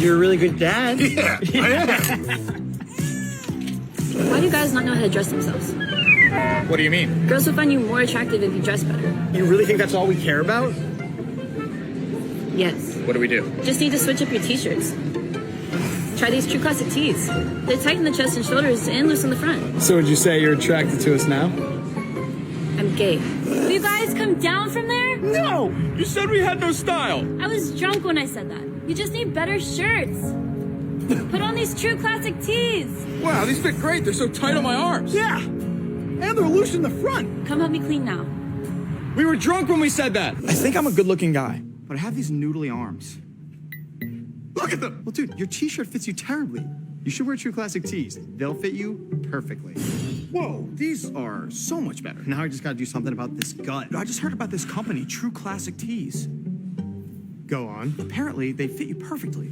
You're a really good dad. Yeah, I am. Why do guys not know how to dress themselves? What do you mean? Girls will find you more attractive if you dress better. You really think that's all we care about? Yes. What do we do? Just need to switch up your t-shirts. Try these true classic tees. They tighten the chest and shoulders and loosen the front. So would you say you're attracted to us now? I'm gay. Will you guys come down from there? No! You said we had no style. I was drunk when I said that. You just need better shirts. Put on these true classic tees. Wow, these fit great. They're so tight on my arms. Yeah! And they're loose in the front. Come help me clean now. We were drunk when we said that. I think I'm a good-looking guy, but I have these noodly arms. Look at them! Well, dude, your t-shirt fits you terribly. You should wear true classic tees. They'll fit you perfectly. Whoa, these are so much better. Now I just gotta do something about this gut. I just heard about this company, True Classic Tees. Go on. Apparently, they fit you perfectly.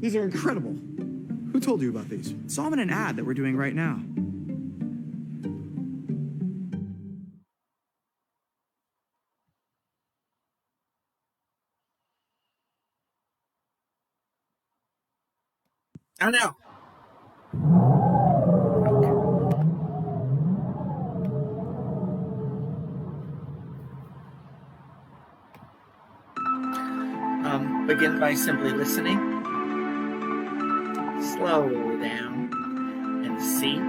These are incredible. Who told you about these? Saw them in an ad that we're doing right now. Oh no. Begin by simply listening. Slow down and see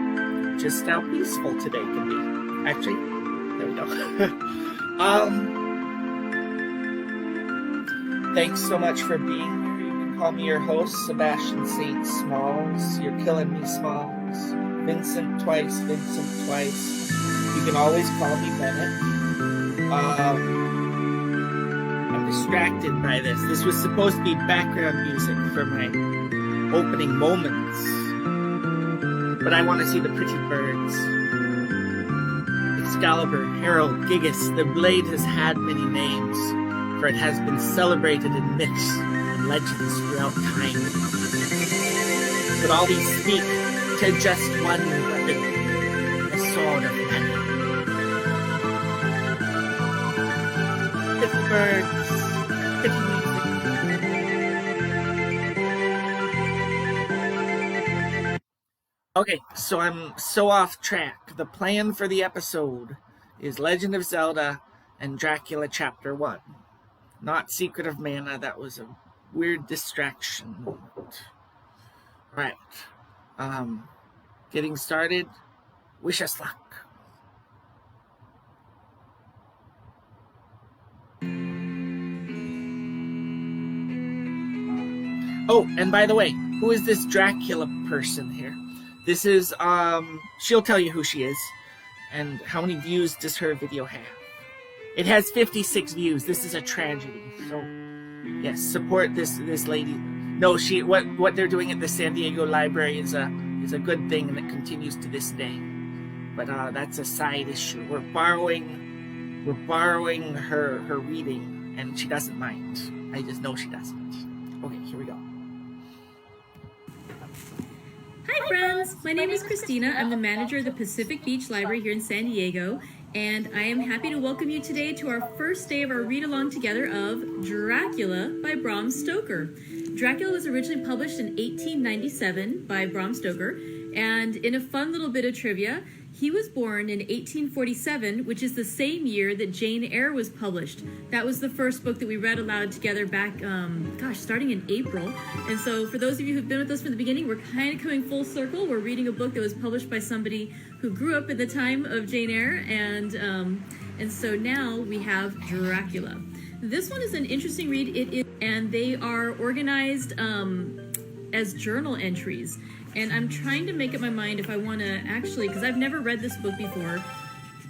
just how peaceful today can be. Actually, there we go. Thanks so much for being here. You can call me your host, Sebastian St. Smalls. You're killing me, Smalls. Vincent twice. You can always call me Bennett. I'm distracted by this. This was supposed to be background music for my opening moments. But I want to see the pretty birds. Excalibur, Herald, Gigas, the blade has had many names, for it has been celebrated in myths and legends throughout time. But all these speak to just one weapon, the sword of metal. Pretty birds, pretty music. Okay, so I'm so off track. The plan for the episode is Legend of Zelda and Dracula Chapter 1. Not Secret of Mana, that was a weird distraction moment. Right. Getting started. Wish us luck. Oh, and by the way, who is this Dracula person here? This is, she'll tell you who she is. And how many views does her video have? It has 56 views. This is a tragedy. So, yes, support this lady. No, what they're doing at the San Diego Library is a good thing, and it continues to this day. But that's a side issue. We're borrowing her reading, and she doesn't mind. I just know she doesn't. Okay, here we go. Hi friends, my name is Christina. I'm the manager of the Pacific Beach Library here in San Diego, and I am happy to welcome you today to our first day of our read-along together of Dracula by Bram Stoker. Dracula was originally published in 1897 by Bram Stoker, and in a fun little bit of trivia, he was born in 1847, which is the same year that Jane Eyre was published. That was the first book that we read aloud together back, starting in April. And so for those of you who've been with us from the beginning, we're kind of coming full circle. We're reading a book that was published by somebody who grew up in the time of Jane Eyre, and so now we have Dracula. This one is an interesting read. And they are organized as journal entries. And I'm trying to make up my mind if I want to actually, because I've never read this book before,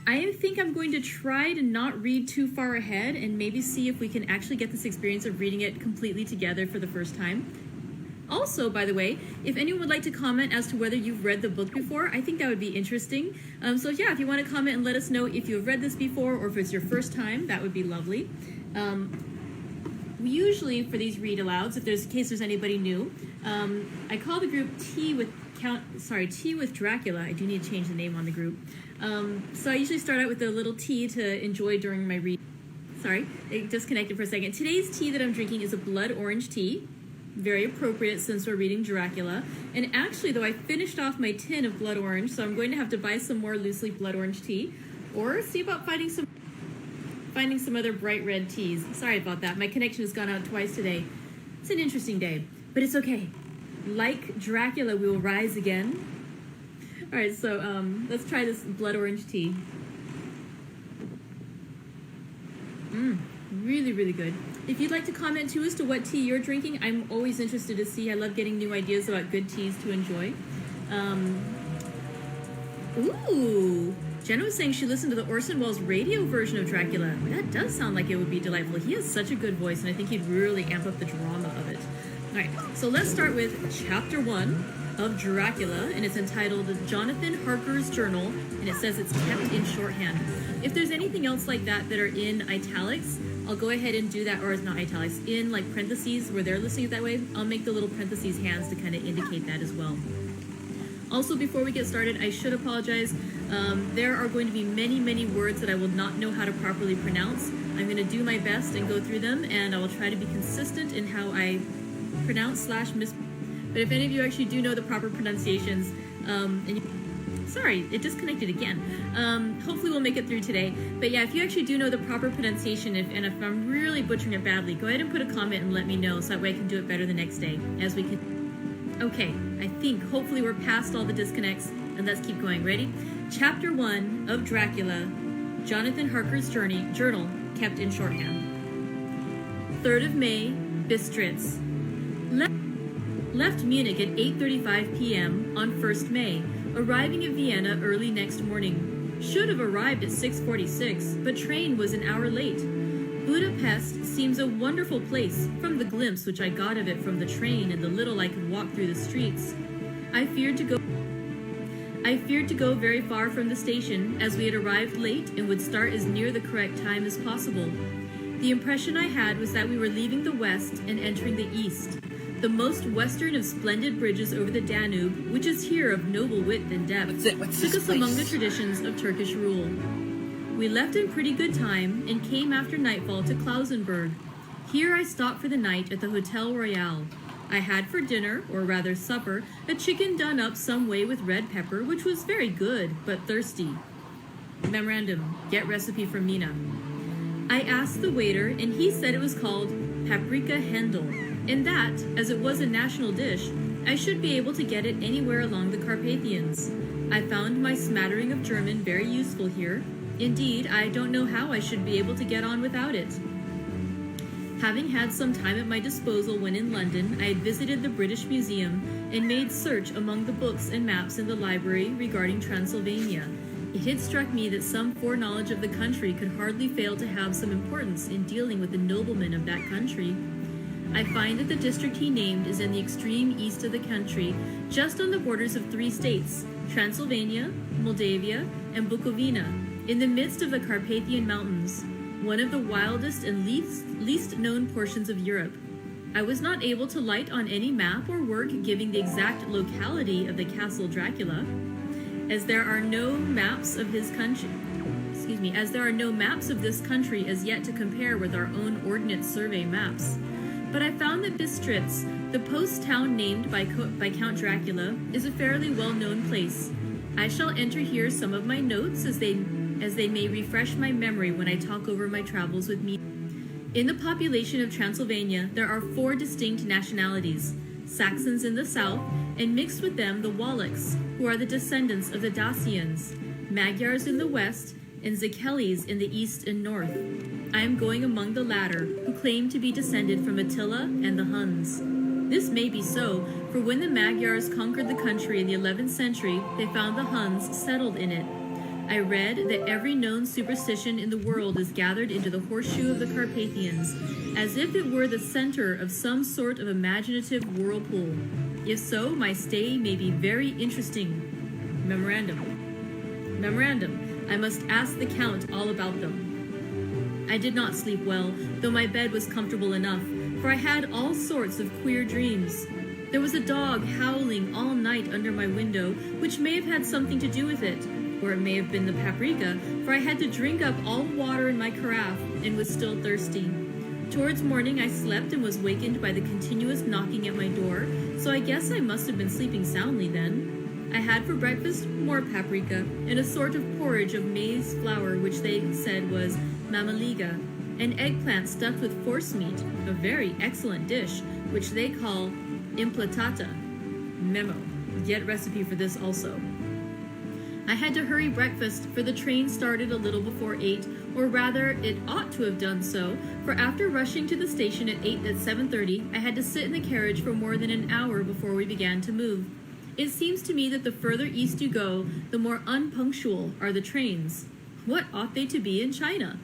I think I'm going to try to not read too far ahead and maybe see if we can actually get this experience of reading it completely together for the first time. Also, by the way, if anyone would like to comment as to whether you've read the book before, I think that would be interesting. So yeah, if you want to comment and let us know if you've read this before or if it's your first time, that would be lovely. Usually for these read-alouds, in case there's anybody new, I call the group Tea with Dracula. I do need to change the name on the group. So I usually start out with a little tea to enjoy during my read. Sorry, it disconnected for a second. Today's tea that I'm drinking is a blood orange tea. Very appropriate since we're reading Dracula. And actually, though, I finished off my tin of blood orange, so I'm going to have to buy some more loose leaf blood orange tea, or see about finding some other bright red teas. Sorry about that. My connection has gone out twice today. It's an interesting day, but it's okay. Like Dracula, we will rise again. All right, so let's try this blood orange tea. Really, really good. If you'd like to comment too as to what tea you're drinking, I'm always interested to see. I love getting new ideas about good teas to enjoy. Ooh, Jenna was saying she listened to the Orson Welles radio version of Dracula. That does sound like it would be delightful. He has such a good voice, and I think he'd really amp up the drama of it. All right, so let's start with Chapter 1 of Dracula, and it's entitled Jonathan Harker's Journal, and it says it's kept in shorthand. If there's anything else like that that are in italics, I'll go ahead and do that, or it's not italics, in like parentheses where they're listing it that way, I'll make the little parentheses hands to kind of indicate that as well. Also, before we get started, I should apologize. There are going to be many, many words that I will not know how to properly pronounce. I'm going to do my best and go through them, and I will try to be consistent in how I pronounce / miss. But if any of you actually do know the proper pronunciations, sorry, it disconnected again. Hopefully we'll make it through today. But yeah, if you actually do know the proper pronunciation, and if I'm really butchering it badly, go ahead and put a comment and let me know, so that way I can do it better the next day, as we can. Okay, I think hopefully we're past all the disconnects, and let's keep going. Ready? Chapter 1 of Dracula, Jonathan Harker's Journal, kept in shorthand. 3rd of May, Bistritz. Left Munich at 8:35 p.m. on 1st May, arriving at Vienna early next morning. Should have arrived at 6:46, but train was an hour late. Budapest seems a wonderful place from the glimpse which I got of it from the train and the little I could walk through the streets. I feared to go very far from the station, as we had arrived late and would start as near the correct time as possible. The impression I had was that we were leaving the west and entering the east. The most western of splendid bridges over the Danube, which is here of noble width and depth, took us among the traditions of Turkish rule. We left in pretty good time and came after nightfall to Klausenburg. Here I stopped for the night at the Hotel Royal. I had for dinner, or rather supper, a chicken done up some way with red pepper, which was very good, but thirsty. Memorandum, get recipe from Mina. I asked the waiter, and he said it was called paprika Händel, and that, as it was a national dish, I should be able to get it anywhere along the Carpathians. I found my smattering of German very useful here. Indeed, I don't know how I should be able to get on without it. Having had some time at my disposal when in London, I had visited the British Museum and made search among the books and maps in the library regarding Transylvania. It had struck me that some foreknowledge of the country could hardly fail to have some importance in dealing with the noblemen of that country. I find that the district he named is in the extreme east of the country, just on the borders of 3 states, Transylvania, Moldavia, and Bukovina, in the midst of the Carpathian Mountains, one of the wildest and least known portions of Europe. I was not able to light on any map or work giving the exact locality of the Castle Dracula, as there are no maps of this country as yet to compare with our own Ordnance Survey maps. But I found that Bistritz, the post town named by Count Dracula, is a fairly well-known place. I shall enter here some of my notes as they may refresh my memory when I talk over my travels with me. In the population of Transylvania, there are 4 distinct nationalities: Saxons in the south, and mixed with them the Wallachs, who are the descendants of the Dacians, Magyars in the west, and Zakelis in the east and north. I am going among the latter, who claim to be descended from Attila and the Huns. This may be so, for when the Magyars conquered the country in the 11th century, they found the Huns settled in it. I read that every known superstition in the world is gathered into the horseshoe of the Carpathians, as if it were the center of some sort of imaginative whirlpool. If so, my stay may be very interesting. Memorandum. I must ask the Count all about them. I did not sleep well, though my bed was comfortable enough, for I had all sorts of queer dreams. There was a dog howling all night under my window, which may have had something to do with it, or it may have been the paprika, for I had to drink up all the water in my carafe and was still thirsty. Towards morning, I slept and was wakened by the continuous knocking at my door, so I guess I must have been sleeping soundly then. I had for breakfast more paprika and a sort of porridge of maize flour which they said was mamaliga, an eggplant stuffed with forcemeat, a very excellent dish, which they call implatata. Memo. Get recipe for this also. I had to hurry breakfast, for the train started a little before 8, or rather, it ought to have done so, for after rushing to the station at 7:30, I had to sit in the carriage for more than an hour before we began to move. It seems to me that the further east you go, the more unpunctual are the trains. What ought they to be in China?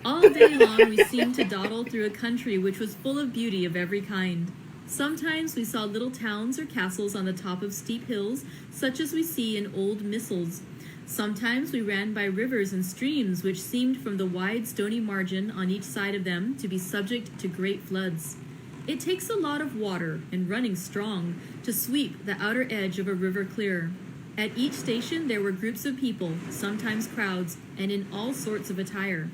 All day long we seemed to dawdle through a country which was full of beauty of every kind. Sometimes we saw little towns or castles on the top of steep hills, such as we see in old missals. Sometimes we ran by rivers and streams which seemed from the wide stony margin on each side of them to be subject to great floods. It takes a lot of water, and running strong, to sweep the outer edge of a river clear. At each station there were groups of people, sometimes crowds, and in all sorts of attire.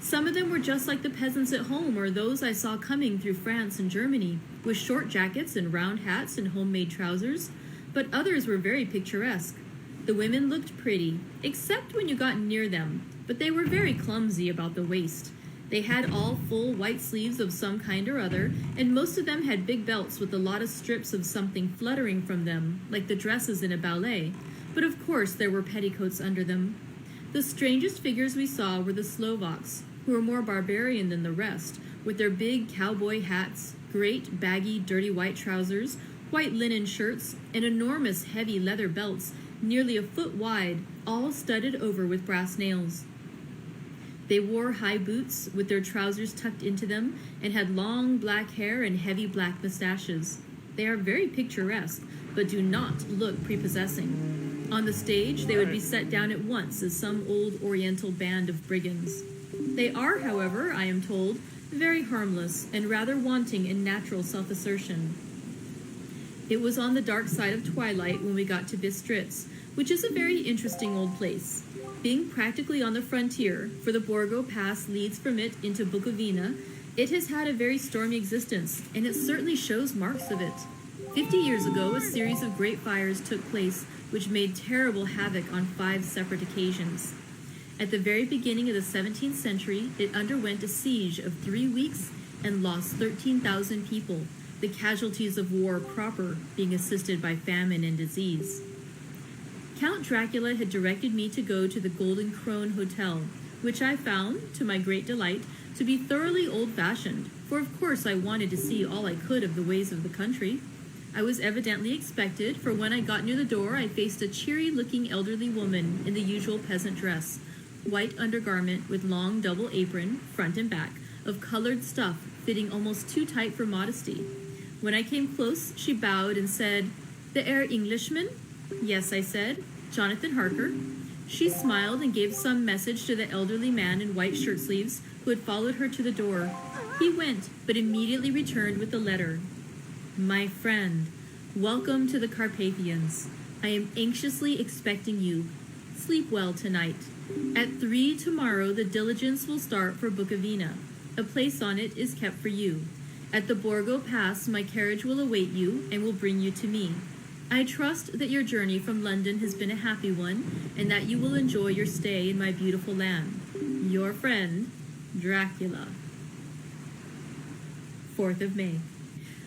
Some of them were just like the peasants at home or those I saw coming through France and Germany, with short jackets and round hats and homemade trousers, but others were very picturesque. The women looked pretty, except when you got near them, but they were very clumsy about the waist. They had all full white sleeves of some kind or other, and most of them had big belts with a lot of strips of something fluttering from them, like the dresses in a ballet, but of course there were petticoats under them. The strangest figures we saw were the Slovaks, who were more barbarian than the rest, with their big cowboy hats, great baggy dirty white trousers, white linen shirts, and enormous heavy leather belts nearly a foot wide, all studded over with brass nails. They wore high boots with their trousers tucked into them and had long black hair and heavy black mustaches. They are very picturesque, but do not look prepossessing. On the stage, they would be set down at once as some old oriental band of brigands. They are, however, I am told, very harmless and rather wanting in natural self-assertion. It was on the dark side of twilight when we got to Bistritz, which is a very interesting old place. Being practically on the frontier, for the Borgo Pass leads from it into Bukovina, it has had a very stormy existence, and it certainly shows marks of it. 50 years ago, a series of great fires took place, which made terrible havoc on 5 separate occasions. At the very beginning of the 17th century, it underwent a siege of 3 weeks and lost 13,000 people, the casualties of war proper being assisted by famine and disease. Count Dracula had directed me to go to the Golden Krone Hotel, which I found, to my great delight, to be thoroughly old-fashioned, for of course I wanted to see all I could of the ways of the country. I was evidently expected, for when I got near the door I faced a cheery-looking elderly woman in the usual peasant dress, white undergarment with long double apron, front and back, of colored stuff fitting almost too tight for modesty. When I came close, she bowed and said, "The Herr Englishman?" "Yes," I said, "Jonathan Harker." She smiled and gave some message to the elderly man in white shirt sleeves who had followed her to the door. He went, but immediately returned with the letter. "My friend, welcome to the Carpathians. I am anxiously expecting you. Sleep well tonight. At 3 tomorrow the diligence will start for Bukovina. A place on it is kept for you. At the Borgo Pass my carriage will await you and will bring you to me. I trust that your journey from London has been a happy one, and that you will enjoy your stay in my beautiful land. Your friend, Dracula." 4th of May.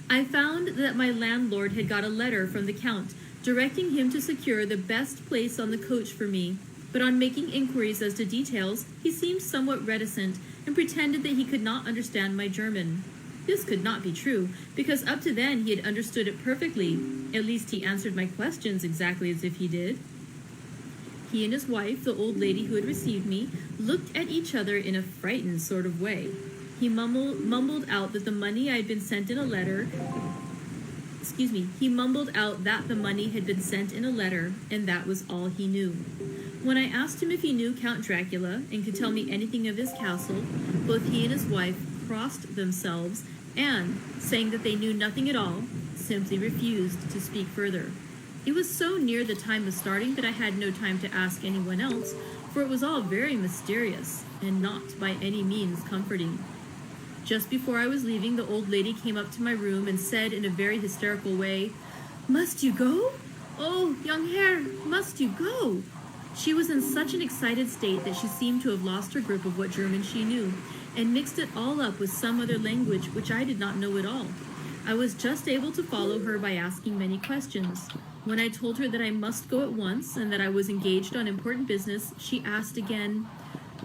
I found that my landlord had got a letter from the Count, directing him to secure the best place on the coach for me, but on making inquiries as to details, he seemed somewhat reticent, and pretended that he could not understand my German. This could not be true, because up to then he had understood it perfectly. At least he answered my questions exactly as if he did. He and his wife, the old lady who had received me, looked at each other in a frightened sort of way. He mumbled out that the money I had been sent in a letter... He mumbled out that the money had been sent in a letter, and that was all he knew. When I asked him if he knew Count Dracula and could tell me anything of his castle, both he and his wife crossed themselves and, saying that they knew nothing at all, simply refused to speak further. It was so near the time of starting that I had no time to ask anyone else, for it was all very mysterious and not by any means comforting. Just before I was leaving, the old lady came up to my room and said in a very hysterical way, "Must you go? Oh, young Herr, must you go?" She was in such an excited state that she seemed to have lost her grip of what German she knew, and mixed it all up with some other language which I did not know at all. I was just able to follow her by asking many questions. When I told her that I must go at once and that I was engaged on important business, she asked again,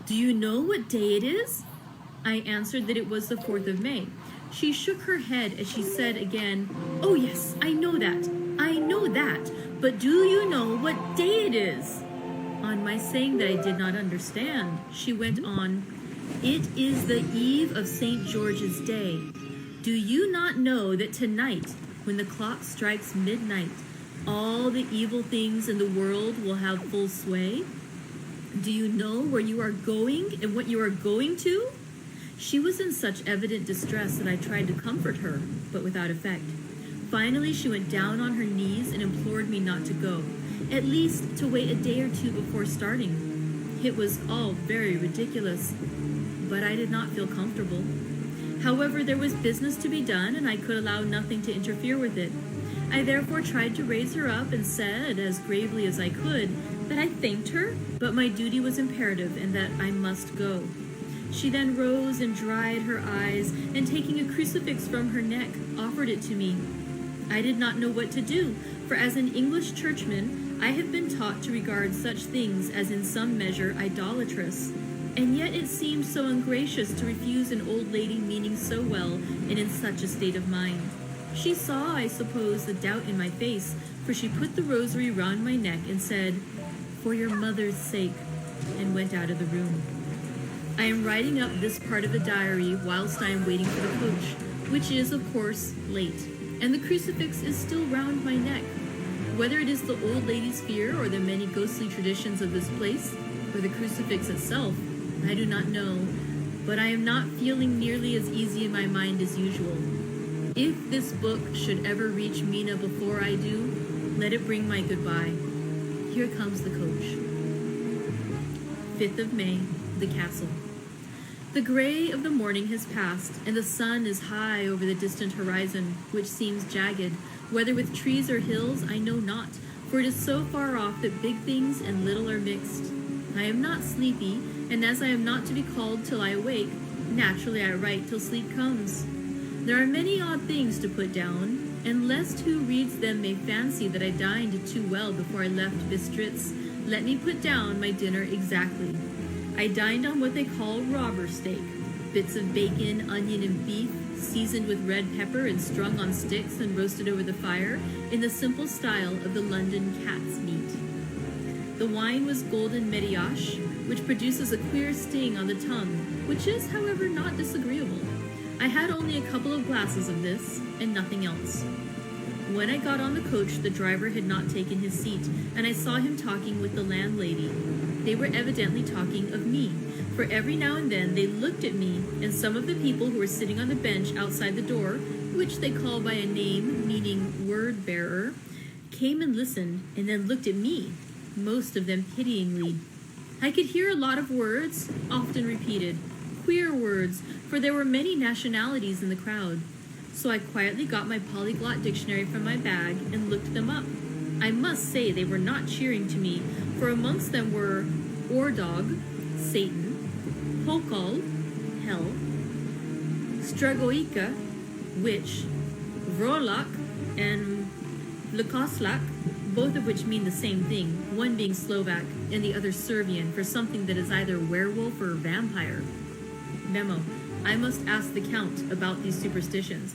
"Do you know what day it is?" I answered that it was the 4th of May. She shook her head as she said again, "Oh yes, I know that, but do you know what day it is?" On my saying that I did not understand, she went on, "It is the eve of St. George's Day. Do you not know that tonight, when the clock strikes midnight, all the evil things in the world will have full sway? Do you know where you are going and what you are going to?" She was in such evident distress that I tried to comfort her, but without effect. Finally, she went down on her knees and implored me not to go, at least to wait a day or two before starting. It was all very ridiculous, but I did not feel comfortable. However, there was business to be done, and I could allow nothing to interfere with it. I therefore tried to raise her up and said, as gravely as I could, that I thanked her, but my duty was imperative and that I must go. She then rose and dried her eyes, and taking a crucifix from her neck, offered it to me. I did not know what to do, for as an English churchman, I have been taught to regard such things as in some measure idolatrous, and yet it seemed so ungracious to refuse an old lady meaning so well and in such a state of mind. She saw, I suppose, the doubt in my face, for she put the rosary round my neck and said, "For your mother's sake," and went out of the room. I am writing up this part of the diary whilst I am waiting for the coach, which is, of course, late, and the crucifix is still round my neck. Whether it is the old lady's fear or the many ghostly traditions of this place, or the crucifix itself, I do not know, but I am not feeling nearly as easy in my mind as usual. If this book should ever reach Mina before I do, let it bring my goodbye. Here comes the coach. 5th of May, the castle. The gray of the morning has passed, and the sun is high over the distant horizon, which seems jagged. Whether with trees or hills, I know not, for it is so far off that big things and little are mixed. I am not sleepy, and as I am not to be called till I awake, naturally I write till sleep comes. There are many odd things to put down, and lest who reads them may fancy that I dined too well before I left Bistritz, let me put down my dinner exactly. I dined on what they call robber steak, bits of bacon, onion, and beef, seasoned with red pepper and strung on sticks and roasted over the fire in the simple style of the London cat's meat. The wine was golden Mediache, which produces a queer sting on the tongue, which is, however, not disagreeable. I had only a couple of glasses of this, and nothing else. When I got on the coach, the driver had not taken his seat, and I saw him talking with the landlady. They were evidently talking of me, for every now and then they looked at me, and some of the people who were sitting on the bench outside the door, which they call by a name meaning word bearer, came and listened, and then looked at me, most of them pityingly. I could hear a lot of words, often repeated, queer words, for there were many nationalities in the crowd. So I quietly got my polyglot dictionary from my bag and looked them up. I must say they were not cheering to me, for amongst them were Ordog, Satan, Pokal, Hell, Stragoika, Witch, Vrolak, and Lukoslak, both of which mean the same thing, one being Slovak and the other Serbian for something that is either werewolf or vampire. Memo: I must ask the Count about these superstitions.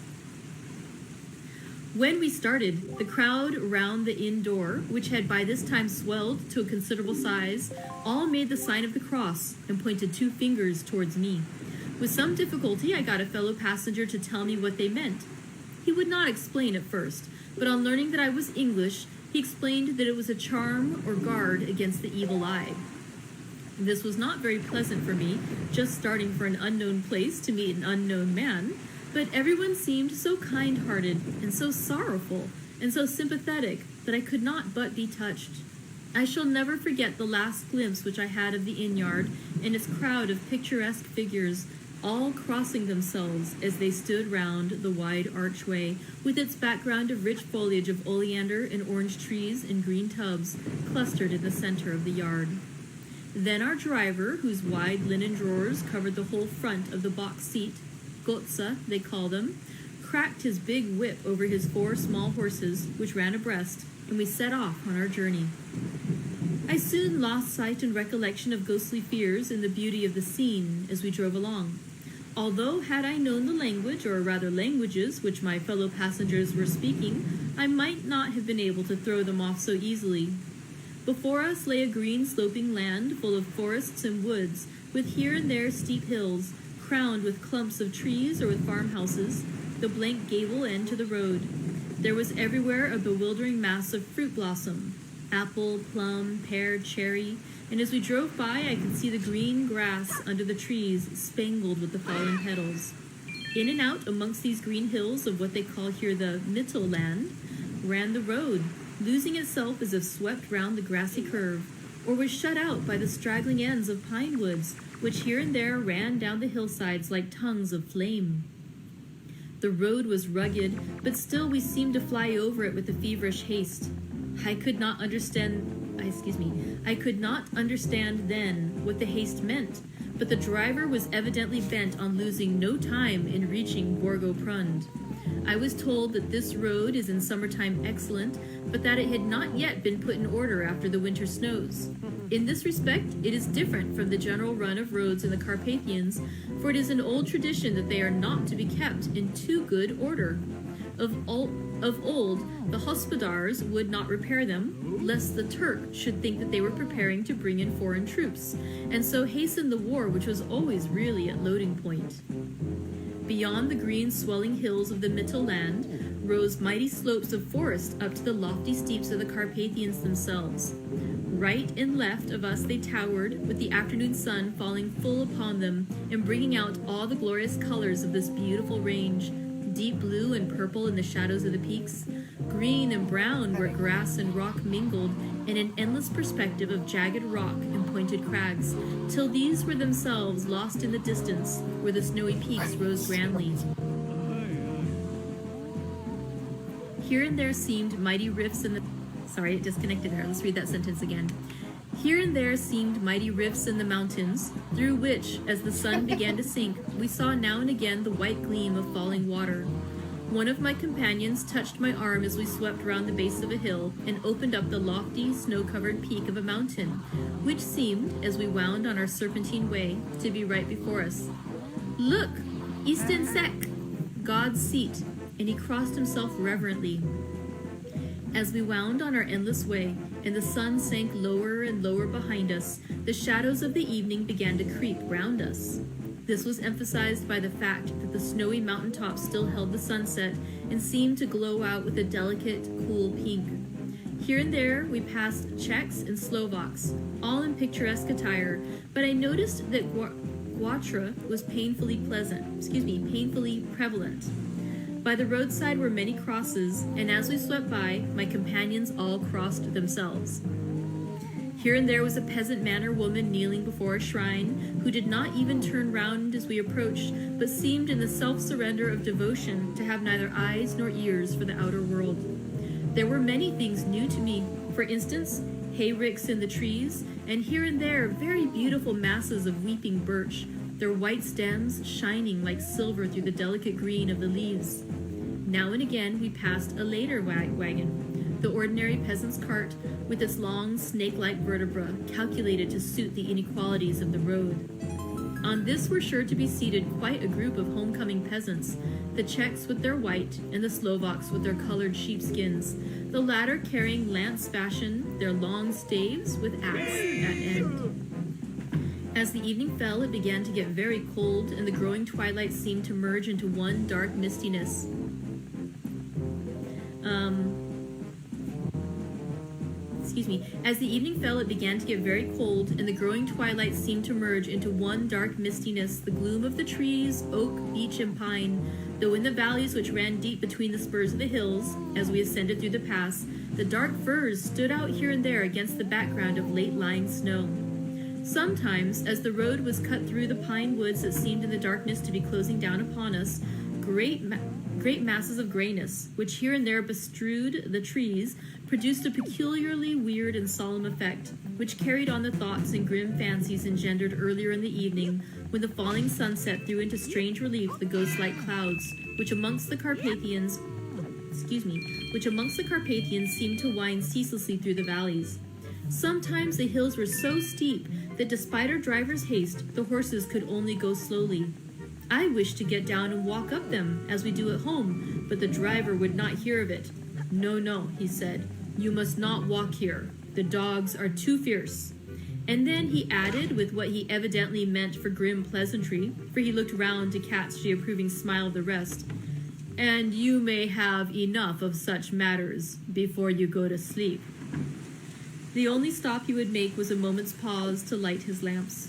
When we started, the crowd round the inn door, which had by this time swelled to a considerable size, all made the sign of the cross and pointed 2 fingers towards me. With some difficulty, I got a fellow passenger to tell me what they meant. He would not explain at first, but on learning that I was English, he explained that it was a charm or guard against the evil eye. This was not very pleasant for me, just starting for an unknown place to meet an unknown man, but everyone seemed so kind-hearted and so sorrowful and so sympathetic that I could not but be touched. I shall never forget the last glimpse which I had of the inn-yard and its crowd of picturesque figures, all crossing themselves as they stood round the wide archway, with its background of rich foliage of oleander and orange trees in green tubs clustered in the center of the yard. Then our driver, whose wide linen drawers covered the whole front of the box seat, Gotza, they call them, cracked his big whip over his 4 small horses, which ran abreast, and we set off on our journey. I soon lost sight and recollection of ghostly fears in the beauty of the scene as we drove along. Although, had I known the language, or rather languages, which my fellow passengers were speaking, I might not have been able to throw them off so easily. Before us lay a green sloping land full of forests and woods, with here and there steep hills, crowned with clumps of trees or with farmhouses, the blank gable end to the road. There was everywhere a bewildering mass of fruit blossom, apple, plum, pear, cherry, and as we drove by I could see the green grass under the trees spangled with the fallen petals. In and out amongst these green hills of what they call here the Mittelland ran the road, losing itself as if swept round the grassy curve, or was shut out by the straggling ends of pine woods, which here and there ran down the hillsides like tongues of flame. The road was rugged, but still we seemed to fly over it with a feverish haste. I could not understand then what the haste meant, but the driver was evidently bent on losing no time in reaching Borgo Prund. I was told that this road is in summertime excellent, but that it had not yet been put in order after the winter snows. In this respect, it is different from the general run of roads in the Carpathians, for it is an old tradition that they are not to be kept in too good order. Of old, the hospodars would not repair them, lest the Turk should think that they were preparing to bring in foreign troops, and so hasten the war which was always really at loading point. Beyond the green swelling hills of the Mittelland rose mighty slopes of forest up to the lofty steeps of the Carpathians themselves. Right and left of us they towered, with the afternoon sun falling full upon them and bringing out all the glorious colors of this beautiful range, deep blue and purple in the shadows of the peaks, green and brown where grass and rock mingled, and an endless perspective of jagged rock and pointed crags, till these were themselves lost in the distance where the snowy peaks rose grandly. Here and there seemed mighty rifts in the... Sorry, it disconnected there. Let's read that sentence again. Here and there seemed mighty rifts in the mountains, through which, as the sun began to sink, we saw now and again the white gleam of falling water. One of my companions touched my arm as we swept round the base of a hill and opened up the lofty, snow-covered peak of a mountain, which seemed, as we wound on our serpentine way, to be right before us. "Look! Easton Sek! God's seat!" And he crossed himself reverently. As we wound on our endless way, and the sun sank lower and lower behind us, the shadows of the evening began to creep round us. This was emphasized by the fact that the snowy mountaintops still held the sunset and seemed to glow out with a delicate, cool pink. Here and there we passed Czechs and Slovaks, all in picturesque attire, but I noticed that Guatra was painfully prevalent. By the roadside were many crosses, and as we swept by, my companions all crossed themselves. Here and there was a peasant man or woman kneeling before a shrine, who did not even turn round as we approached, but seemed in the self-surrender of devotion to have neither eyes nor ears for the outer world. There were many things new to me, for instance, hayricks in the trees, and here and there very beautiful masses of weeping birch, their white stems shining like silver through the delicate green of the leaves. Now and again we passed a later wagon, the ordinary peasant's cart, with its long snake-like vertebra calculated to suit the inequalities of the road. On this were sure to be seated quite a group of homecoming peasants, the Czechs with their white and the Slovaks with their colored sheepskins, the latter carrying lance fashion their long staves with axe at end. As the evening fell, it began to get very cold, and the growing twilight seemed to merge into one dark mistiness. As the evening fell, it began to get very cold, and the growing twilight seemed to merge into one dark mistiness, the gloom of the trees, oak, beech, and pine, though in the valleys which ran deep between the spurs of the hills, as we ascended through the pass, the dark firs stood out here and there against the background of late-lying snow. Sometimes, as the road was cut through the pine woods that seemed in the darkness to be closing down upon us, great masses of grayness, which here and there bestrewed the trees, produced a peculiarly weird and solemn effect, which carried on the thoughts and grim fancies engendered earlier in the evening, when the falling sunset threw into strange relief the ghost-like clouds, which amongst the Carpathians seemed to wind ceaselessly through the valleys. Sometimes the hills were so steep that despite our driver's haste, the horses could only go slowly. I wished to get down and walk up them, as we do at home, but the driver would not hear of it. No, he said, you must not walk here. The dogs are too fierce. And then he added, with what he evidently meant for grim pleasantry, for he looked round to catch the approving smile of the rest, and you may have enough of such matters before you go to sleep. The only stop he would make was a moment's pause to light his lamps.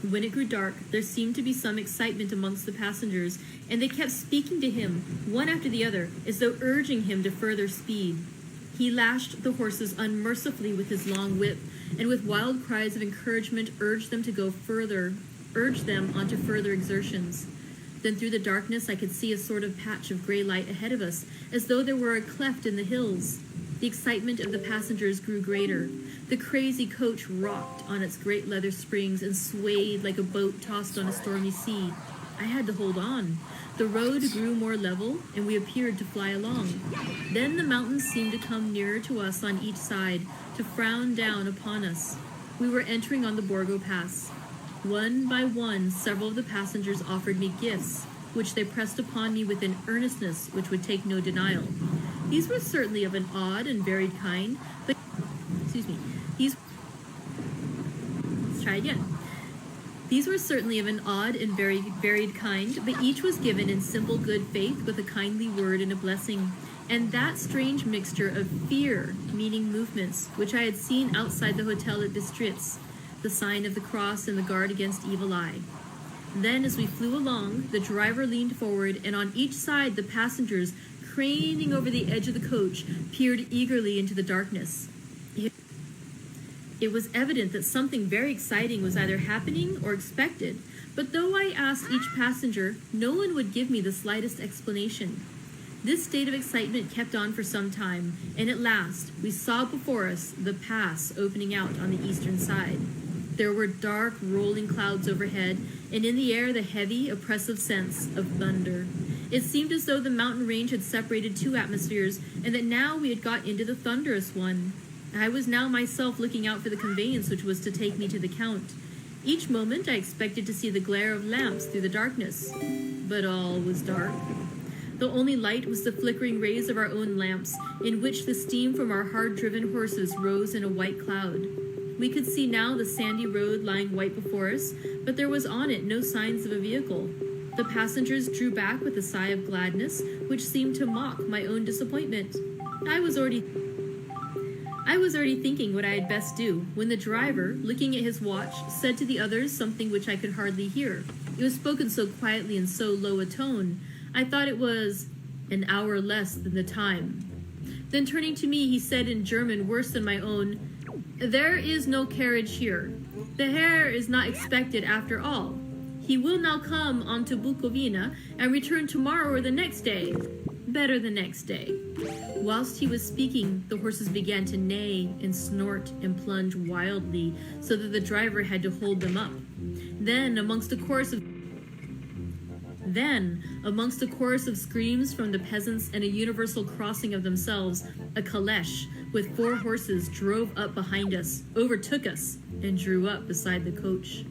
When it grew dark, there seemed to be some excitement amongst the passengers, and they kept speaking to him, one after the other, as though urging him to further speed. He lashed the horses unmercifully with his long whip, and with wild cries of encouragement urged them on to further exertions. Then through the darkness I could see a sort of patch of gray light ahead of us, as though there were a cleft in the hills. The excitement of the passengers grew greater. The crazy coach rocked on its great leather springs and swayed like a boat tossed on a stormy sea. I had to hold on. The road grew more level, and we appeared to fly along. Then the mountains seemed to come nearer to us on each side, to frown down upon us. We were entering on the Borgo Pass. One by one, several of the passengers offered me gifts, which they pressed upon me with an earnestness which would take no denial. These were certainly of an odd and varied kind, but These were certainly of an odd and very varied kind, but each was given in simple good faith with a kindly word and a blessing, and that strange mixture of fear, meaning movements, which I had seen outside the hotel at Bistritz, the sign of the cross and the guard against evil eye. Then, as we flew along, the driver leaned forward, and on each side the passengers, craning over the edge of the coach, peered eagerly into the darkness. It was evident that something very exciting was either happening or expected, but though I asked each passenger, no one would give me the slightest explanation. This state of excitement kept on for some time, and at last we saw before us the pass opening out on the eastern side. There were dark, rolling clouds overhead, and in the air the heavy, oppressive sense of thunder. It seemed as though the mountain range had separated two atmospheres, and that now we had got into the thunderous one. I was now myself looking out for the conveyance which was to take me to the Count. Each moment I expected to see the glare of lamps through the darkness, but all was dark. The only light was the flickering rays of our own lamps, in which the steam from our hard-driven horses rose in a white cloud. We could see now the sandy road lying white before us, but there was on it no signs of a vehicle. The passengers drew back with a sigh of gladness, which seemed to mock my own disappointment. I was already thinking what I had best do, when the driver, looking at his watch, said to the others something which I could hardly hear. It was spoken so quietly in so low a tone, I thought it was an hour less than the time. Then turning to me, he said in German worse than my own, "There is no carriage here. The Herr is not expected after all. He will now come on to Bukovina and return tomorrow or the next day. Better the next day." Whilst he was speaking, the horses began to neigh and snort and plunge wildly, so that the driver had to hold them up. Then, amongst a chorus of screams from the peasants and a universal crossing of themselves, a caleche with 4 horses drove up behind us, overtook us, and drew up beside the coach.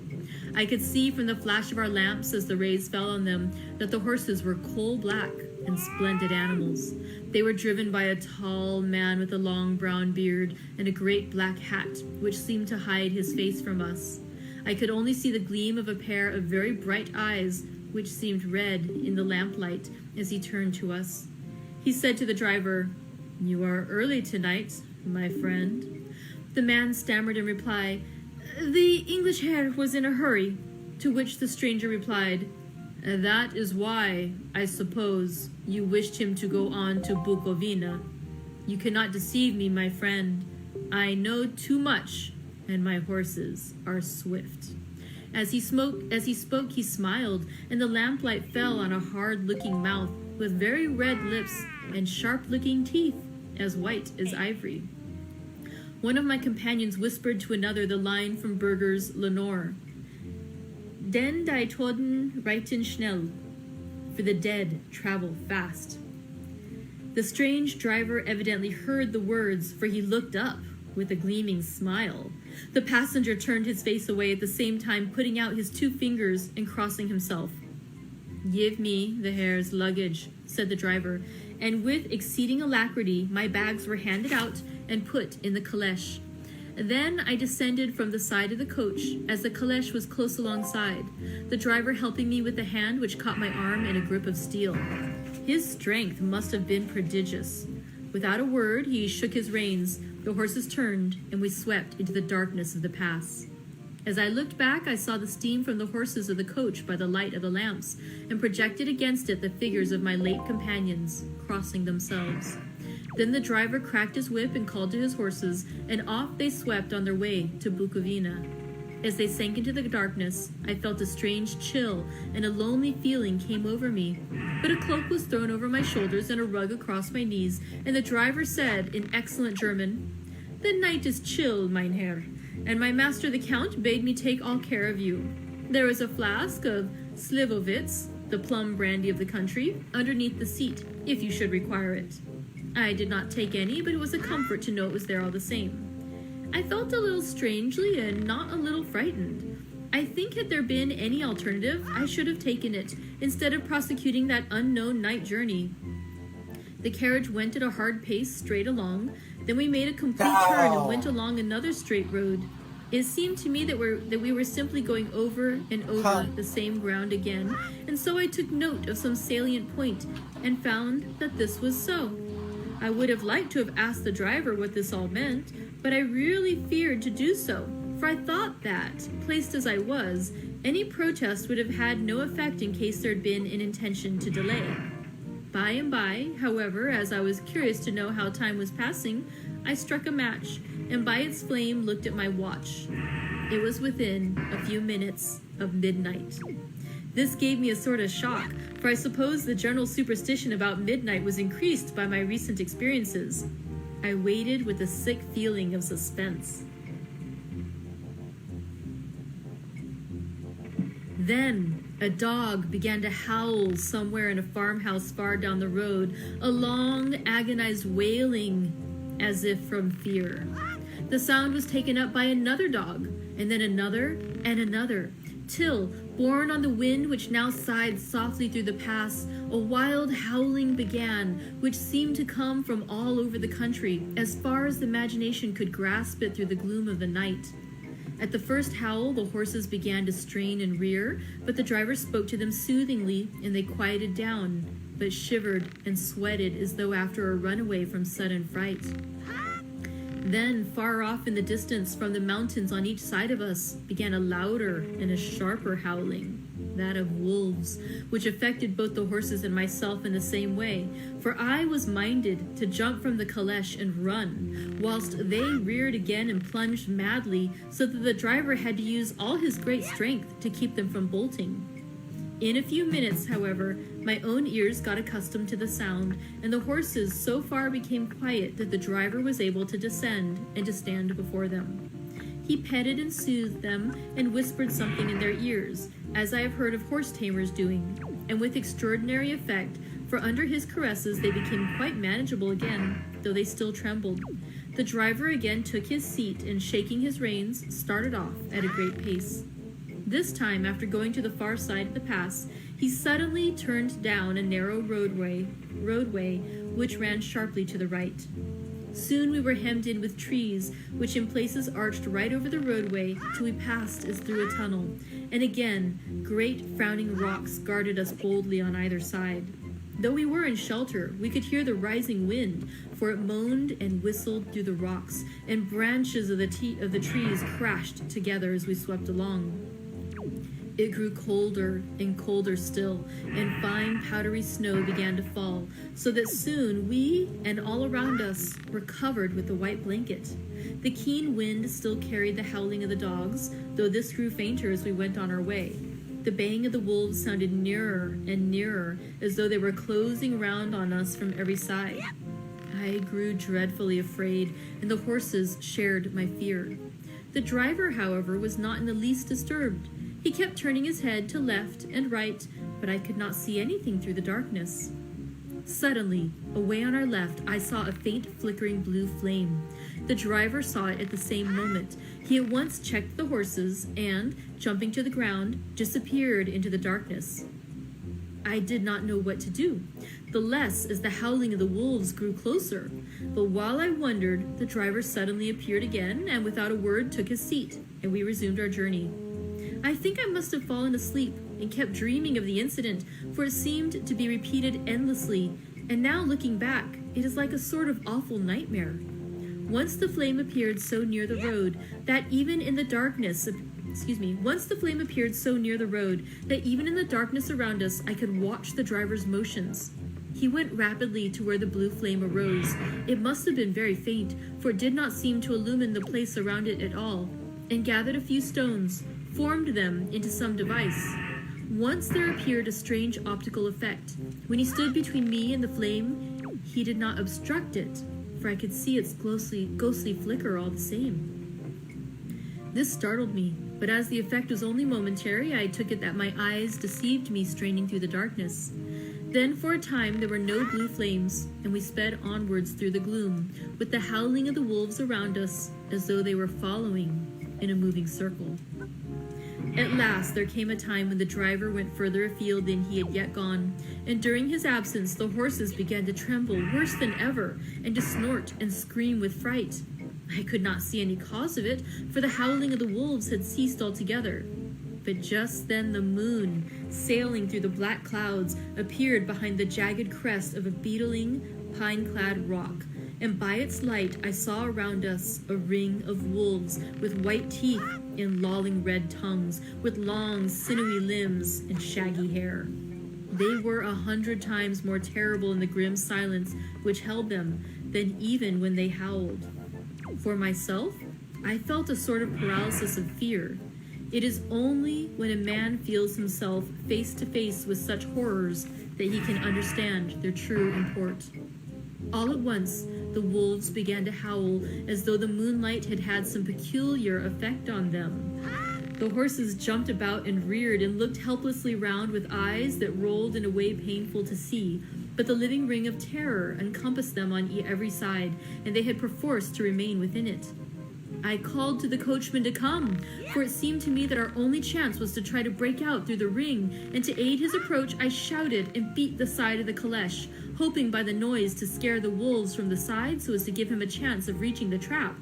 I could see from the flash of our lamps as the rays fell on them that the horses were coal-black and splendid animals. They were driven by a tall man with a long brown beard and a great black hat, which seemed to hide his face from us. I could only see the gleam of a pair of very bright eyes, which seemed red in the lamplight as he turned to us. He said to the driver, "You are early tonight, my friend." The man stammered in reply, "The English Herr was in a hurry," to which the stranger replied, "That is why, I suppose, you wished him to go on to Bukovina. You cannot deceive me, my friend. I know too much and my horses are swift." As he spoke, he smiled, and the lamplight fell on a hard-looking mouth with very red lips and sharp-looking teeth, as white as ivory. One of my companions whispered to another the line from Burger's Lenore: "Den die Toten reiten schnell," for the dead travel fast. The strange driver evidently heard the words, for he looked up with a gleaming smile. The passenger turned his face away, at the same time putting out his 2 fingers and crossing himself. "Give me the hare's luggage," said the driver, and with exceeding alacrity my bags were handed out and put in the caleche. Then I descended from the side of the coach as the caleche was close alongside, the driver helping me with the hand which caught my arm in a grip of steel. His strength must have been prodigious. Without a word, he shook his reins, the horses turned, and we swept into the darkness of the pass. As I looked back, I saw the steam from the horses of the coach by the light of the lamps, and projected against it the figures of my late companions, crossing themselves. Then the driver cracked his whip and called to his horses, and off they swept on their way to Bukovina. As they sank into the darkness, I felt a strange chill, and a lonely feeling came over me. But a cloak was thrown over my shoulders and a rug across my knees, and the driver said in excellent German, "The night is chill, mein Herr, and my master the Count bade me take all care of you. There is a flask of Slivovitz, the plum brandy of the country, underneath the seat, if you should require it." I did not take any, but it was a comfort to know it was there all the same. I felt a little strangely and not a little frightened. I think had there been any alternative, I should have taken it, instead of prosecuting that unknown night journey. The carriage went at a hard pace straight along, then we made a complete turn and went along another straight road. It seemed to me that we were simply going over and over the same ground again, and so I took note of some salient point and found that this was so. I would have liked to have asked the driver what this all meant, but I really feared to do so, for I thought that, placed as I was, any protest would have had no effect in case there had been an intention to delay. By and by, however, as I was curious to know how time was passing, I struck a match, and by its flame looked at my watch. It was within a few minutes of midnight. This gave me a sort of shock, for I suppose the general superstition about midnight was increased by my recent experiences. I waited with a sick feeling of suspense. Then a dog began to howl somewhere in a farmhouse far down the road, a long, agonized wailing, as if from fear. The sound was taken up by another dog, and then another, and another, till, borne on the wind which now sighed softly through the pass, a wild howling began, which seemed to come from all over the country, as far as the imagination could grasp it through the gloom of the night. At the first howl, the horses began to strain and rear, but the driver spoke to them soothingly, and they quieted down, but shivered and sweated as though after a runaway from sudden fright. Then, far off in the distance, from the mountains on each side of us, began a louder and a sharper howling, that of wolves, which affected both the horses and myself in the same way, for I was minded to jump from the caleche and run, whilst they reared again and plunged madly, so that the driver had to use all his great strength to keep them from bolting. In a few minutes, however, my own ears got accustomed to the sound, and the horses so far became quiet that the driver was able to descend and to stand before them. He petted and soothed them and whispered something in their ears, as I have heard of horse tamers doing, and with extraordinary effect, for under his caresses they became quite manageable again, though they still trembled. The driver again took his seat and, shaking his reins, started off at a great pace. This time, after going to the far side of the pass, he suddenly turned down a narrow roadway which ran sharply to the right. Soon we were hemmed in with trees, which in places arched right over the roadway till we passed as through a tunnel, and again great frowning rocks guarded us boldly on either side. Though we were in shelter, we could hear the rising wind, for it moaned and whistled through the rocks, and branches of the trees crashed together as we swept along. It grew colder and colder still, and fine powdery snow began to fall, so that soon we and all around us were covered with a white blanket. The keen wind still carried the howling of the dogs, though this grew fainter as we went on our way. The baying of the wolves sounded nearer and nearer, as though they were closing round on us from every side. I grew dreadfully afraid, and the horses shared my fear. The driver, however, was not in the least disturbed. He kept turning his head to left and right, but I could not see anything through the darkness. Suddenly, away on our left, I saw a faint flickering blue flame. The driver saw it at the same moment. He at once checked the horses and, jumping to the ground, disappeared into the darkness. I did not know what to do, the less as the howling of the wolves grew closer. But while I wondered, the driver suddenly appeared again and without a word took his seat, and we resumed our journey. I think I must have fallen asleep and kept dreaming of the incident, for it seemed to be repeated endlessly, and now looking back, it is like a sort of awful nightmare. Once the flame appeared so near the road that even in the darkness around us I could watch the driver's motions. He went rapidly to where the blue flame arose. It must have been very faint, for it did not seem to illumine the place around it at all, and gathered a few stones, formed them into some device. Once there appeared a strange optical effect. When he stood between me and the flame, he did not obstruct it, for I could see its ghostly flicker all the same. This startled me, but as the effect was only momentary, I took it that my eyes deceived me straining through the darkness. Then for a time there were no blue flames, and we sped onwards through the gloom, with the howling of the wolves around us, as though they were following in a moving circle. At last there came a time when the driver went further afield than he had yet gone, and during his absence the horses began to tremble worse than ever, and to snort and scream with fright. I could not see any cause of it, for the howling of the wolves had ceased altogether. But just then the moon, sailing through the black clouds, appeared behind the jagged crest of a beetling, pine-clad rock, and by its light I saw around us a ring of wolves with white teeth and lolling red tongues, with long, sinewy limbs and shaggy hair. They were 100 times more terrible in the grim silence which held them than even when they howled. For myself, I felt a sort of paralysis of fear. It is only when a man feels himself face to face with such horrors that he can understand their true import. All at once, the wolves began to howl as though the moonlight had had some peculiar effect on them. The horses jumped about and reared and looked helplessly round with eyes that rolled in a way painful to see, but the living ring of terror encompassed them on every side, and they had perforce to remain within it. I called to the coachman to come, for it seemed to me that our only chance was to try to break out through the ring, and to aid his approach I shouted and beat the side of the caleche, hoping by the noise to scare the wolves from the side so as to give him a chance of reaching the trap.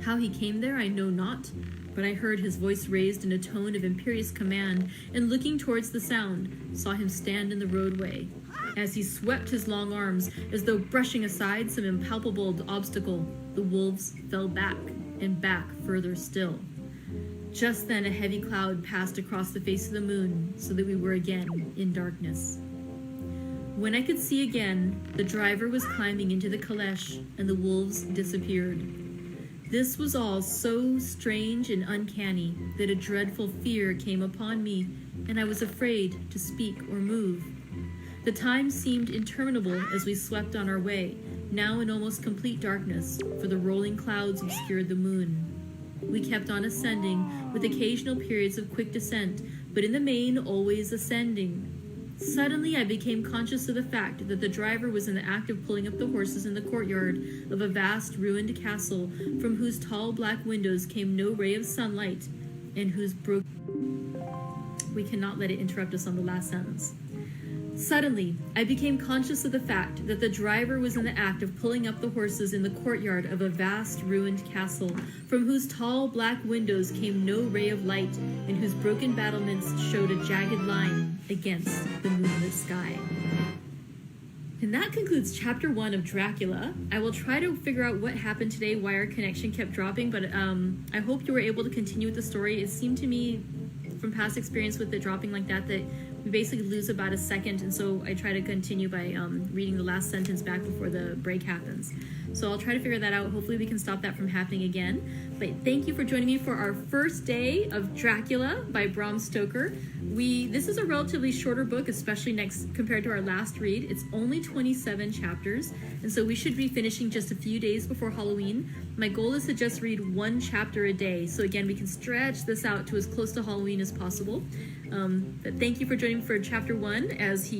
How he came there I know not, but I heard his voice raised in a tone of imperious command, and looking towards the sound, saw him stand in the roadway. As he swept his long arms, as though brushing aside some impalpable obstacle, the wolves fell back, and back further still. Just then a heavy cloud passed across the face of the moon, so that we were again in darkness. When I could see again, the driver was climbing into the caleche, and the wolves disappeared. This was all so strange and uncanny that a dreadful fear came upon me, and I was afraid to speak or move. The time seemed interminable as we swept on our way, now in almost complete darkness, for the rolling clouds obscured the moon. We kept on ascending, with occasional periods of quick descent, but in the main always ascending. Suddenly I became conscious of the fact that the driver was in the act of pulling up the horses in the courtyard of a vast ruined castle, from whose tall black windows came no ray of sunlight, and whose We cannot let it interrupt us on the last sentence. Suddenly, I became conscious of the fact that the driver was in the act of pulling up the horses in the courtyard of a vast ruined castle, from whose tall black windows came no ray of light, and whose broken battlements showed a jagged line against the moonlit sky. And that concludes chapter 1 of Dracula. I will try to figure out what happened today, why our connection kept dropping, but I hope you were able to continue with the story. It seemed to me from past experience with it dropping like that we basically lose about a second, and so I try to continue by reading the last sentence back before the break happens. So I'll try to figure that out. Hopefully we can stop that from happening again. But thank you for joining me for our first day of Dracula by Bram Stoker. This is a relatively shorter book, especially compared to our last read. It's only 27 chapters, and so we should be finishing just a few days before Halloween. My goal is to just read one chapter a day, so again, we can stretch this out to as close to Halloween as possible. But thank you for joining for chapter 1 as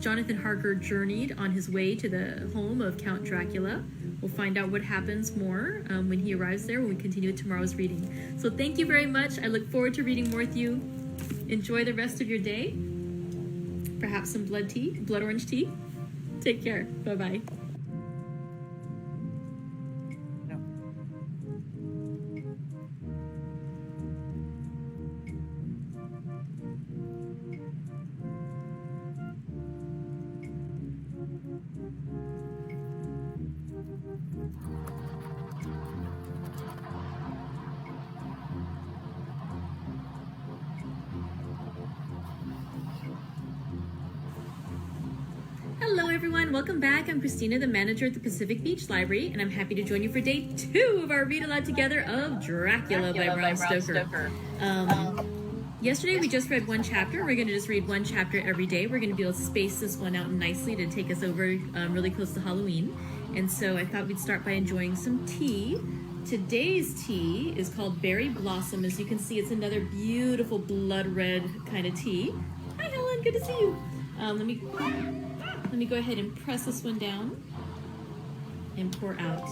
Jonathan Harker journeyed on his way to the home of Count Dracula. We'll find out what happens more when he arrives there when we continue with tomorrow's reading. So thank you very much. I look forward to reading more with you. Enjoy the rest of your day. Perhaps some blood orange tea. Take care. Bye-bye. Hello everyone, welcome back. I'm Christina, the manager at the Pacific Beach Library, and I'm happy to join you for day 2 of our read aloud together of Dracula by Bram Stoker. Yesterday we just read one chapter. We're going to just read one chapter every day. We're going to be able to space this one out nicely to take us over really close to Halloween. And so I thought we'd start by enjoying some tea. Today's tea is called Berry Blossom. As you can see, it's another beautiful blood red kind of tea. Hi Helen, good to see you. Let me go ahead and press this one down and pour out.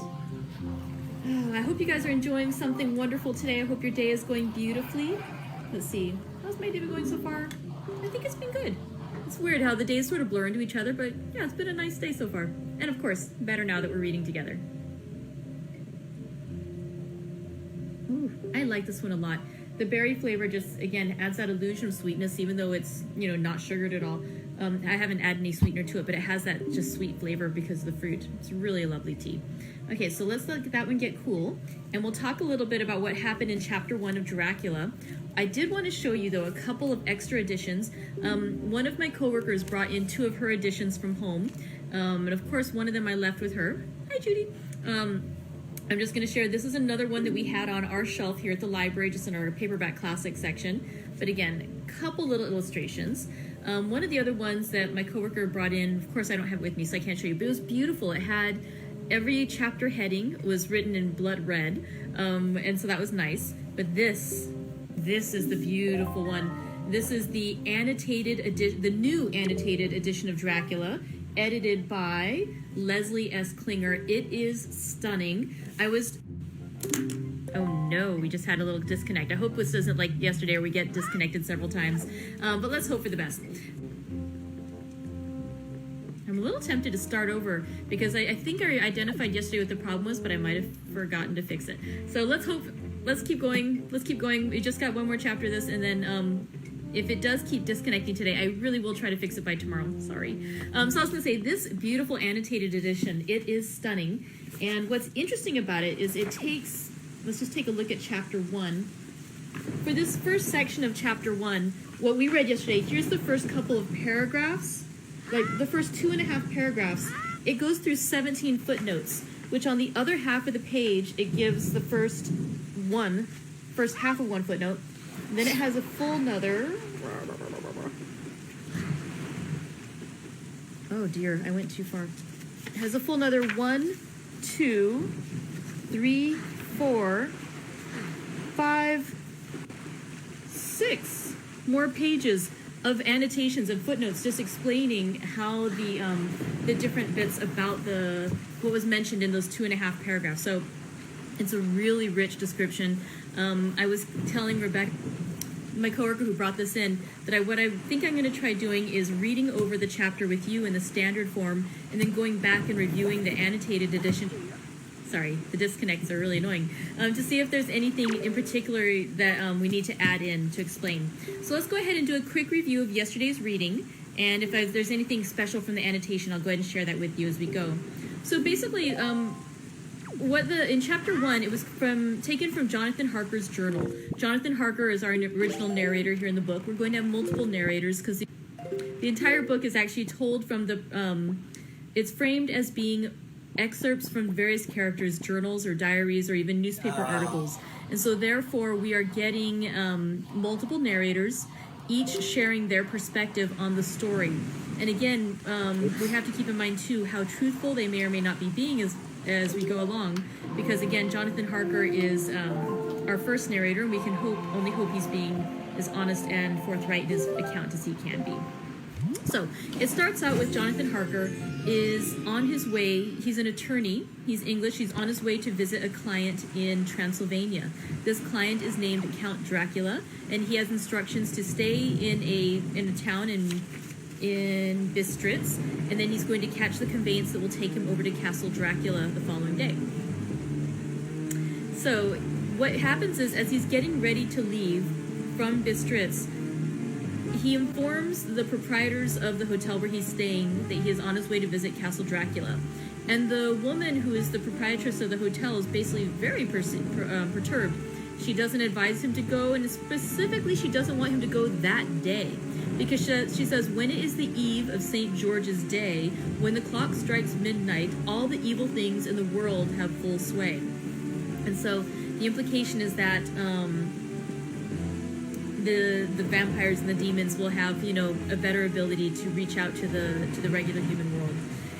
I hope you guys are enjoying something wonderful today. I hope your day is going beautifully. Let's see, how's my day been going so far? I think it's been good. It's weird how the days sort of blur into each other, but yeah, it's been a nice day so far. And of course, better now that we're reading together. Ooh, I like this one a lot. The berry flavor just, again, adds that illusion of sweetness, even though it's, not sugared at all. I haven't added any sweetener to it, but it has that just sweet flavor because of the fruit. It's really a lovely tea. Okay, so let's let that one get cool, and we'll talk a little bit about what happened in chapter 1 of Dracula. I did want to show you, though, a couple of extra editions. One of my coworkers brought in 2 of her editions from home, and of course, one of them I left with her. Hi, Judy. I'm just going to share, this is another one that we had on our shelf here at the library, just in our paperback classic section. But again, a couple little illustrations. One of the other ones that my coworker brought in, of course I don't have it with me, so I can't show you, but it was beautiful. It had every chapter heading was written in blood red, and so that was nice. But this is the beautiful one. This is the annotated edition, the new annotated edition of Dracula, edited by Leslie S. Klinger. It is stunning. Oh no, we just had a little disconnect. I hope this isn't like yesterday where we get disconnected several times, but let's hope for the best. I'm a little tempted to start over because I think I identified yesterday what the problem was, but I might have forgotten to fix it. So let's keep going. We just got one more chapter of this, and then if it does keep disconnecting today, I really will try to fix it by tomorrow. Sorry. So I was going to say, this beautiful annotated edition, it is stunning. And what's interesting about it is let's just take a look at chapter 1. For this first section of chapter 1, what we read yesterday, here's the first couple of paragraphs, like the first 2.5 paragraphs. It goes through 17 footnotes, which on the other half of the page, it gives the first half of one footnote. And then it has a full nother. Oh dear, I went too far. It has a full nother 1, 2, 3, 4, 5, 6 more pages of annotations and footnotes just explaining how the different bits about what was mentioned in those 2.5 paragraphs. So it's a really rich description. I was telling Rebecca, my coworker who brought this in, that what I think I'm going to try doing is reading over the chapter with you in the standard form and then going back and reviewing the annotated edition. Sorry, the disconnects are really annoying. To see if there's anything in particular that we need to add in to explain. So let's go ahead and do a quick review of yesterday's reading, and if there's anything special from the annotation, I'll go ahead and share that with you as we go. So basically, in chapter 1, it was taken from Jonathan Harker's journal. Jonathan Harker is our original narrator here in the book. We're going to have multiple narrators because the entire book is actually told from it's framed as being excerpts from various characters' journals or diaries or even newspaper articles. And so therefore we are getting multiple narrators, each sharing their perspective on the story. And again, we have to keep in mind too how truthful they may or may not be being as we go along, because again, Jonathan Harker is our first narrator, and we can only hope he's being as honest and forthright in his account as he can be. So it starts out with Jonathan Harker is on his way. He's an attorney. He's English. He's on his way to visit a client in Transylvania. This client is named Count Dracula, and he has instructions to stay in a town in Bistritz, and then he's going to catch the conveyance that will take him over to Castle Dracula the following day. So what happens is, as he's getting ready to leave from Bistritz, he informs the proprietors of the hotel where he's staying that he is on his way to visit Castle Dracula. And the woman who is the proprietress of the hotel is basically very perturbed. She doesn't advise him to go, and specifically she doesn't want him to go that day. Because she says, when it is the eve of St. George's Day, when the clock strikes midnight, all the evil things in the world have full sway. And so the implication is that the vampires and the demons will have, a better ability to reach out to the regular human world.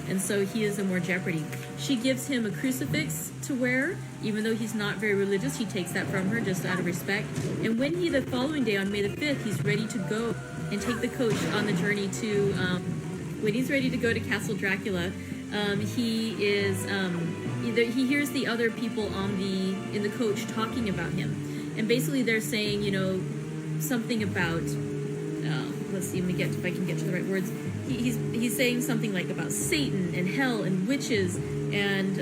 And so he is in more jeopardy. She gives him a crucifix to wear. Even though he's not very religious, he takes that from her just out of respect. And when the following day, on May the 5th, he's ready to go and take the coach on the journey to, when he's ready to go to Castle Dracula, he hears the other people in the coach talking about him. And basically they're saying, something about, let's see, if I can get to the right words. He's saying something like about Satan and hell and witches and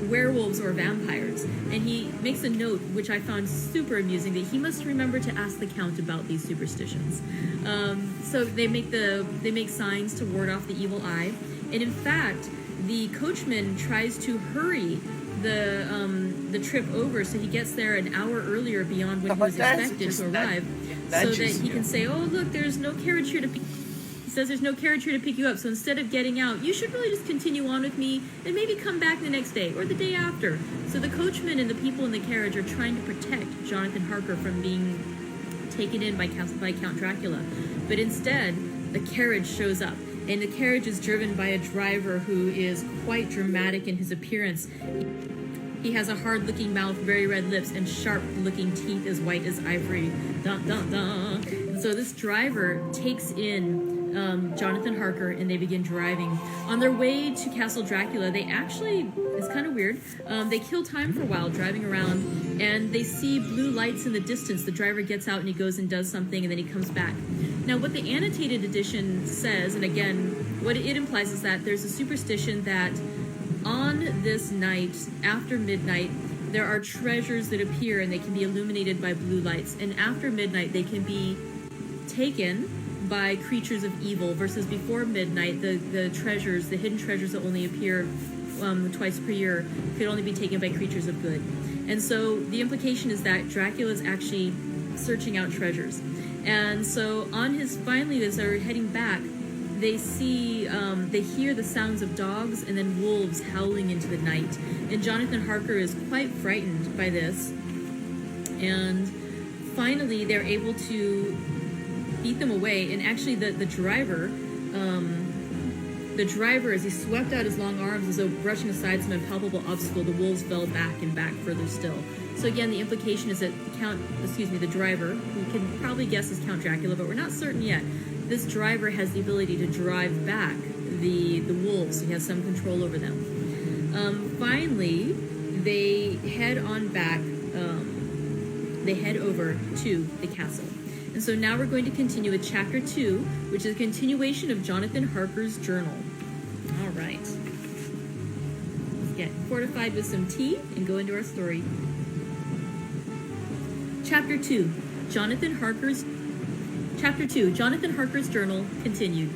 werewolves or vampires. And he makes a note, which I found super amusing, that he must remember to ask the Count about these superstitions. So they make signs to ward off the evil eye. And in fact, the coachman tries to hurry the trip over, so he gets there an hour earlier beyond when he was expected to arrive, so that he can say, oh, look, there's no carriage here to pick. He says there's no carriage here to pick you up, so instead of getting out, you should really just continue on with me and maybe come back the next day or the day after. So the coachman and the people in the carriage are trying to protect Jonathan Harker from being taken in by Count Dracula. But instead, a carriage shows up, and the carriage is driven by a driver who is quite dramatic in his appearance. He has a hard-looking mouth, very red lips, and sharp-looking teeth as white as ivory. Dun, dun, dun. And so this driver takes in Jonathan Harker, and they begin driving. On their way to Castle Dracula, they actually, it's kind of weird, they kill time for a while driving around, and they see blue lights in the distance. The driver gets out and he goes and does something, and then he comes back. Now, what the annotated edition says, and again, what it implies is that there's a superstition that on this night, after midnight, there are treasures that appear and they can be illuminated by blue lights. And after midnight, they can be taken by creatures of evil, versus before midnight, the hidden treasures that only appear twice per year could only be taken by creatures of good. And so the implication is that Dracula is actually searching out treasures. And so finally, as they're heading back, they hear the sounds of dogs and then wolves howling into the night. And Jonathan Harker is quite frightened by this. And finally, they're able to beat them away. And actually, the driver, as he swept out his long arms as though brushing aside some impalpable obstacle, the wolves fell back and back further still. So again, the implication is that the driver, who can probably guess is Count Dracula, but we're not certain yet, this driver has the ability to drive back the wolves. He has some control over them. Finally, they head on back. They head over to the castle. And so now we're going to continue with Chapter 2, which is a continuation of Jonathan Harker's journal. All right. Let's get fortified with some tea and go into our story. Chapter 2, Jonathan Harker's Journal, continued.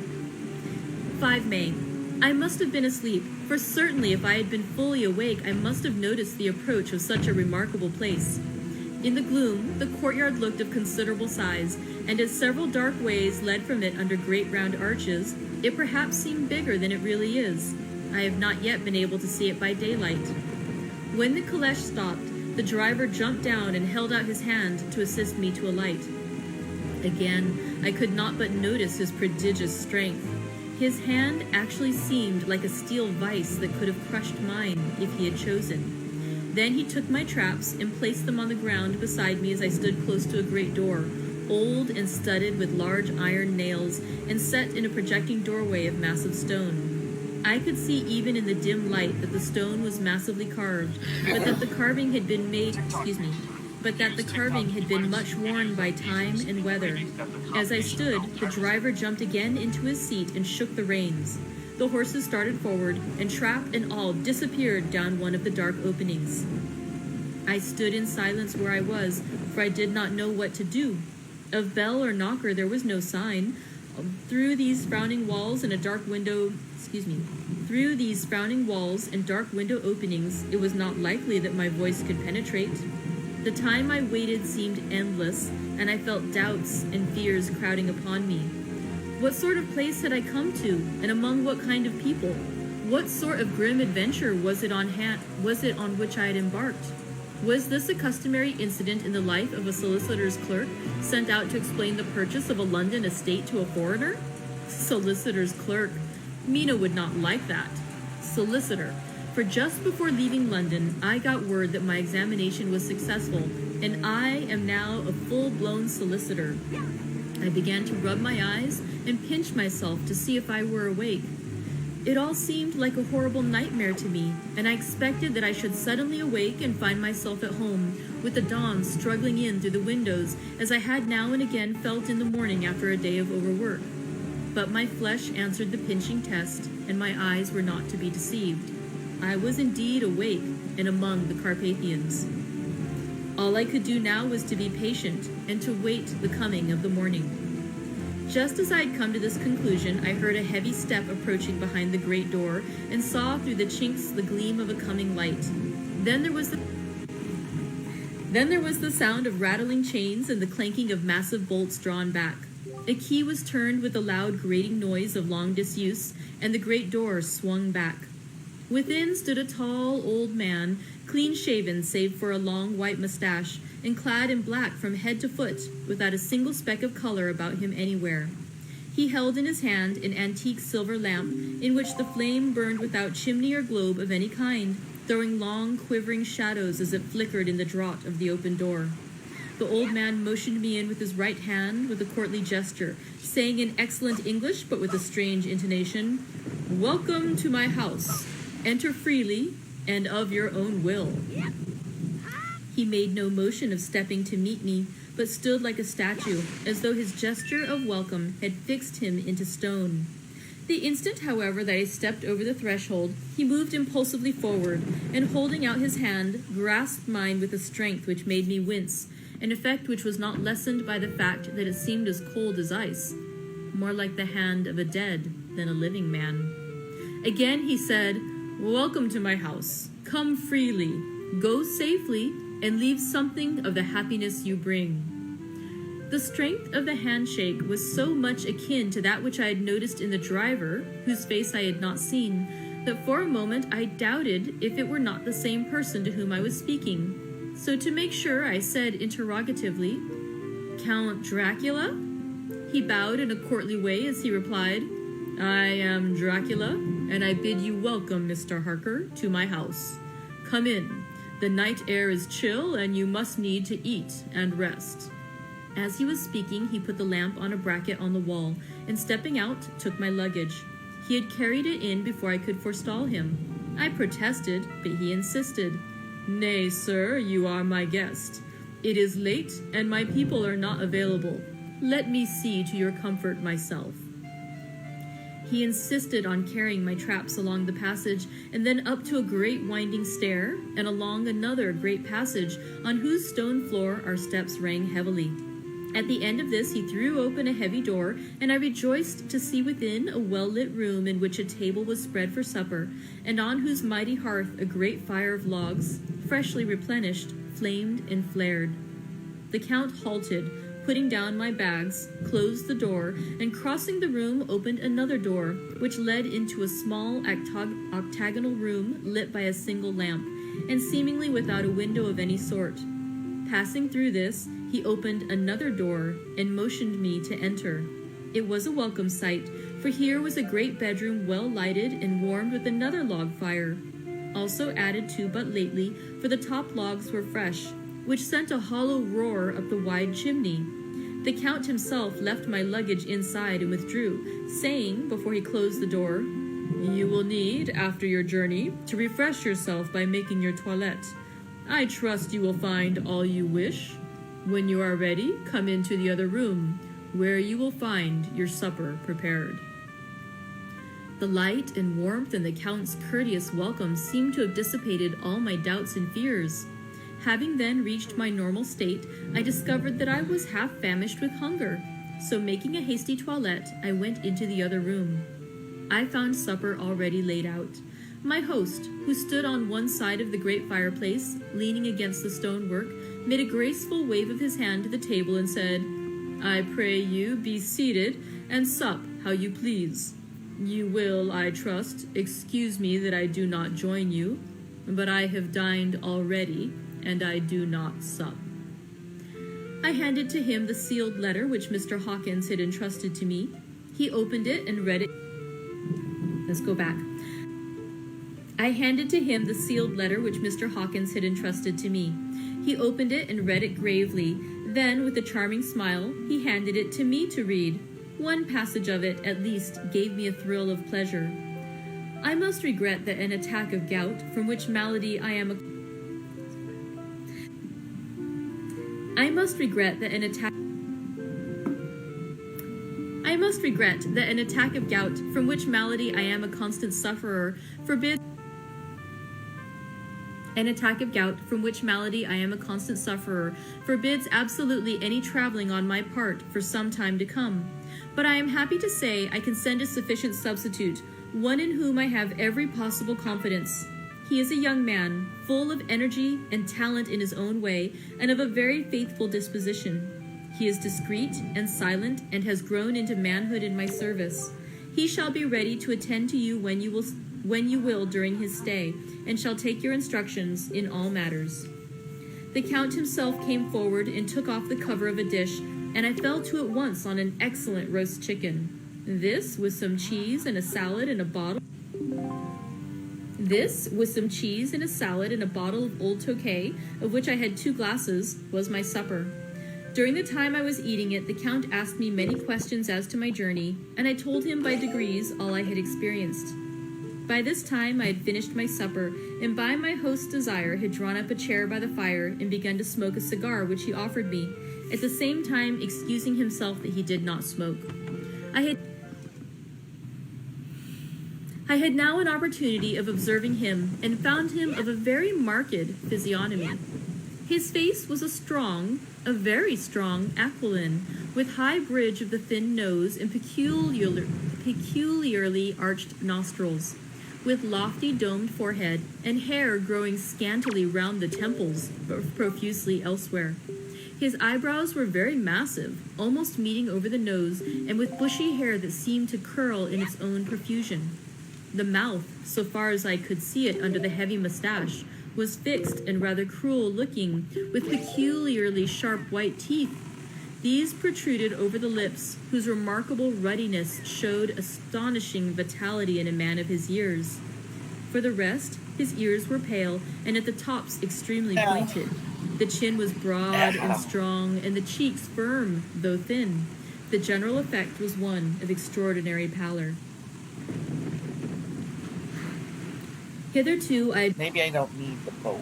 5 May. I must have been asleep, for certainly if I had been fully awake, I must have noticed the approach of such a remarkable place. In the gloom, the courtyard looked of considerable size, and as several dark ways led from it under great round arches, it perhaps seemed bigger than it really is. I have not yet been able to see it by daylight. When the caleche stopped, the driver jumped down and held out his hand to assist me to alight. Again, I could not but notice his prodigious strength. His hand actually seemed like a steel vice that could have crushed mine if he had chosen. Then he took my traps and placed them on the ground beside me as I stood close to a great door, old and studded with large iron nails and set in a projecting doorway of massive stone. I could see even in the dim light that the stone was massively carved, but that the carving had been much worn by time and weather. As I stood, the driver jumped again into his seat and shook the reins. The horses started forward, and trap and all disappeared down one of the dark openings. I stood in silence where I was, for I did not know what to do. Of bell or knocker there was no sign. Through these frowning walls and dark window openings, it was not likely that my voice could penetrate. The time I waited seemed endless, and I felt doubts and fears crowding upon me. What sort of place had I come to, and among what kind of people? What sort of grim adventure was it on which I had embarked? Was this a customary incident in the life of a solicitor's clerk sent out to explain the purchase of a London estate to a foreigner? Solicitor's clerk. Mina would not like that. Solicitor. For just before leaving London, I got word that my examination was successful, and I am now a full-blown solicitor. I began to rub my eyes and pinch myself to see if I were awake. It all seemed like a horrible nightmare to me, and I expected that I should suddenly awake and find myself at home, with the dawn struggling in through the windows, as I had now and again felt in the morning after a day of overwork. But my flesh answered the pinching test, and my eyes were not to be deceived. I was indeed awake and among the Carpathians. All I could do now was to be patient and to wait the coming of the morning. Just as I had come to this conclusion, I heard a heavy step approaching behind the great door and saw through the chinks the gleam of a coming light. Then there was the sound of rattling chains and the clanking of massive bolts drawn back. A key was turned with a loud grating noise of long disuse, and the great door swung back. Within stood a tall old man, clean-shaven save for a long white mustache, and clad in black from head to foot, without a single speck of color about him anywhere. He held in his hand an antique silver lamp, in which the flame burned without chimney or globe of any kind, throwing long, quivering shadows as it flickered in the draught of the open door. The old man motioned me in with his right hand with a courtly gesture, saying in excellent English, but with a strange intonation, "Welcome to my house. Enter freely and of your own will." He made no motion of stepping to meet me, but stood like a statue, as though his gesture of welcome had fixed him into stone. The instant, however, that I stepped over the threshold, he moved impulsively forward, and holding out his hand, grasped mine with a strength which made me wince, an effect which was not lessened by the fact that it seemed as cold as ice, more like the hand of a dead than a living man. Again he said, "Welcome to my house. Come freely, go safely, and leave something of the happiness you bring." The strength of the handshake was so much akin to that which I had noticed in the driver, whose face I had not seen, that for a moment I doubted if it were not the same person to whom I was speaking. So to make sure, I said interrogatively, "Count Dracula?" He bowed in a courtly way as he replied, "I am Dracula, and I bid you welcome, Mr. Harker, to my house. Come in. The night air is chill, and you must need to eat and rest." As he was speaking, he put the lamp on a bracket on the wall, and stepping out, took my luggage. He had carried it in before I could forestall him. I protested, but he insisted. "Nay, sir, you are my guest. It is late, and my people are not available. Let me see to your comfort myself." He insisted on carrying my traps along the passage, and then up to a great winding stair, and along another great passage, on whose stone floor our steps rang heavily. At the end of this, he threw open a heavy door, and I rejoiced to see within a well-lit room in which a table was spread for supper, and on whose mighty hearth a great fire of logs, freshly replenished, flamed and flared. The Count halted, putting down my bags, closed the door, and crossing the room opened another door, which led into a small octagonal room lit by a single lamp, and seemingly without a window of any sort. Passing through this, he opened another door and motioned me to enter. It was a welcome sight, for here was a great bedroom well lighted and warmed with another log fire, also added to but lately, for the top logs were fresh, which sent a hollow roar up the wide chimney. The Count himself left my luggage inside and withdrew, saying, before he closed the door, "You will need, after your journey, to refresh yourself by making your toilette. I trust you will find all you wish. When you are ready, come into the other room, where you will find your supper prepared." The light and warmth in the Count's courteous welcome seemed to have dissipated all my doubts and fears. Having then reached my normal state, I discovered that I was half famished with hunger, so making a hasty toilette, I went into the other room. I found supper already laid out. My host, who stood on one side of the great fireplace, leaning against the stonework, made a graceful wave of his hand to the table and said, "I pray you be seated and sup how you please. You will, I trust, excuse me that I do not join you, but I have dined already, and I do not sup." I handed to him the sealed letter which Mr. Hawkins had entrusted to me. He opened it and read it. Let's go back. I handed to him the sealed letter which Mr. Hawkins had entrusted to me. He opened it and read it gravely. Then, with a charming smile, he handed it to me to read. One passage of it, at least, gave me a thrill of pleasure. "I must regret that an attack of gout, from which malady I am I must regret that an attack of gout, from which malady I am a constant sufferer, forbids absolutely any traveling on my part for some time to come. But I am happy to say I can send a sufficient substitute, one in whom I have every possible confidence. He is a young man, full of energy and talent in his own way, and of a very faithful disposition. He is discreet and silent, and has grown into manhood in my service. He shall be ready to attend to you when you will during his stay, and shall take your instructions in all matters." The Count himself came forward and took off the cover of a dish, and I fell to at once on an excellent roast chicken. This, with some cheese and a salad and a bottle of old Tokay, of which I had 2 glasses, was my supper. During the time I was eating it, the Count asked me many questions as to my journey, and I told him by degrees all I had experienced. By this time I had finished my supper, and by my host's desire had drawn up a chair by the fire and begun to smoke a cigar which he offered me, at the same time excusing himself that he did not smoke. I had now an opportunity of observing him, and found him of a very marked physiognomy. His face was a very strong aquiline, with high bridge of the thin nose and peculiarly arched nostrils, with lofty domed forehead, and hair growing scantily round the temples, but profusely elsewhere. His eyebrows were very massive, almost meeting over the nose, and with bushy hair that seemed to curl in its own profusion. The mouth, so far as I could see it under the heavy mustache, was fixed and rather cruel-looking, with peculiarly sharp white teeth. These protruded over the lips, whose remarkable ruddiness showed astonishing vitality in a man of his years. For the rest, his ears were pale, and at the tops extremely pointed. The chin was broad and strong, and the cheeks firm, though thin. The general effect was one of extraordinary pallor. Hitherto I Maybe I don't need the boat.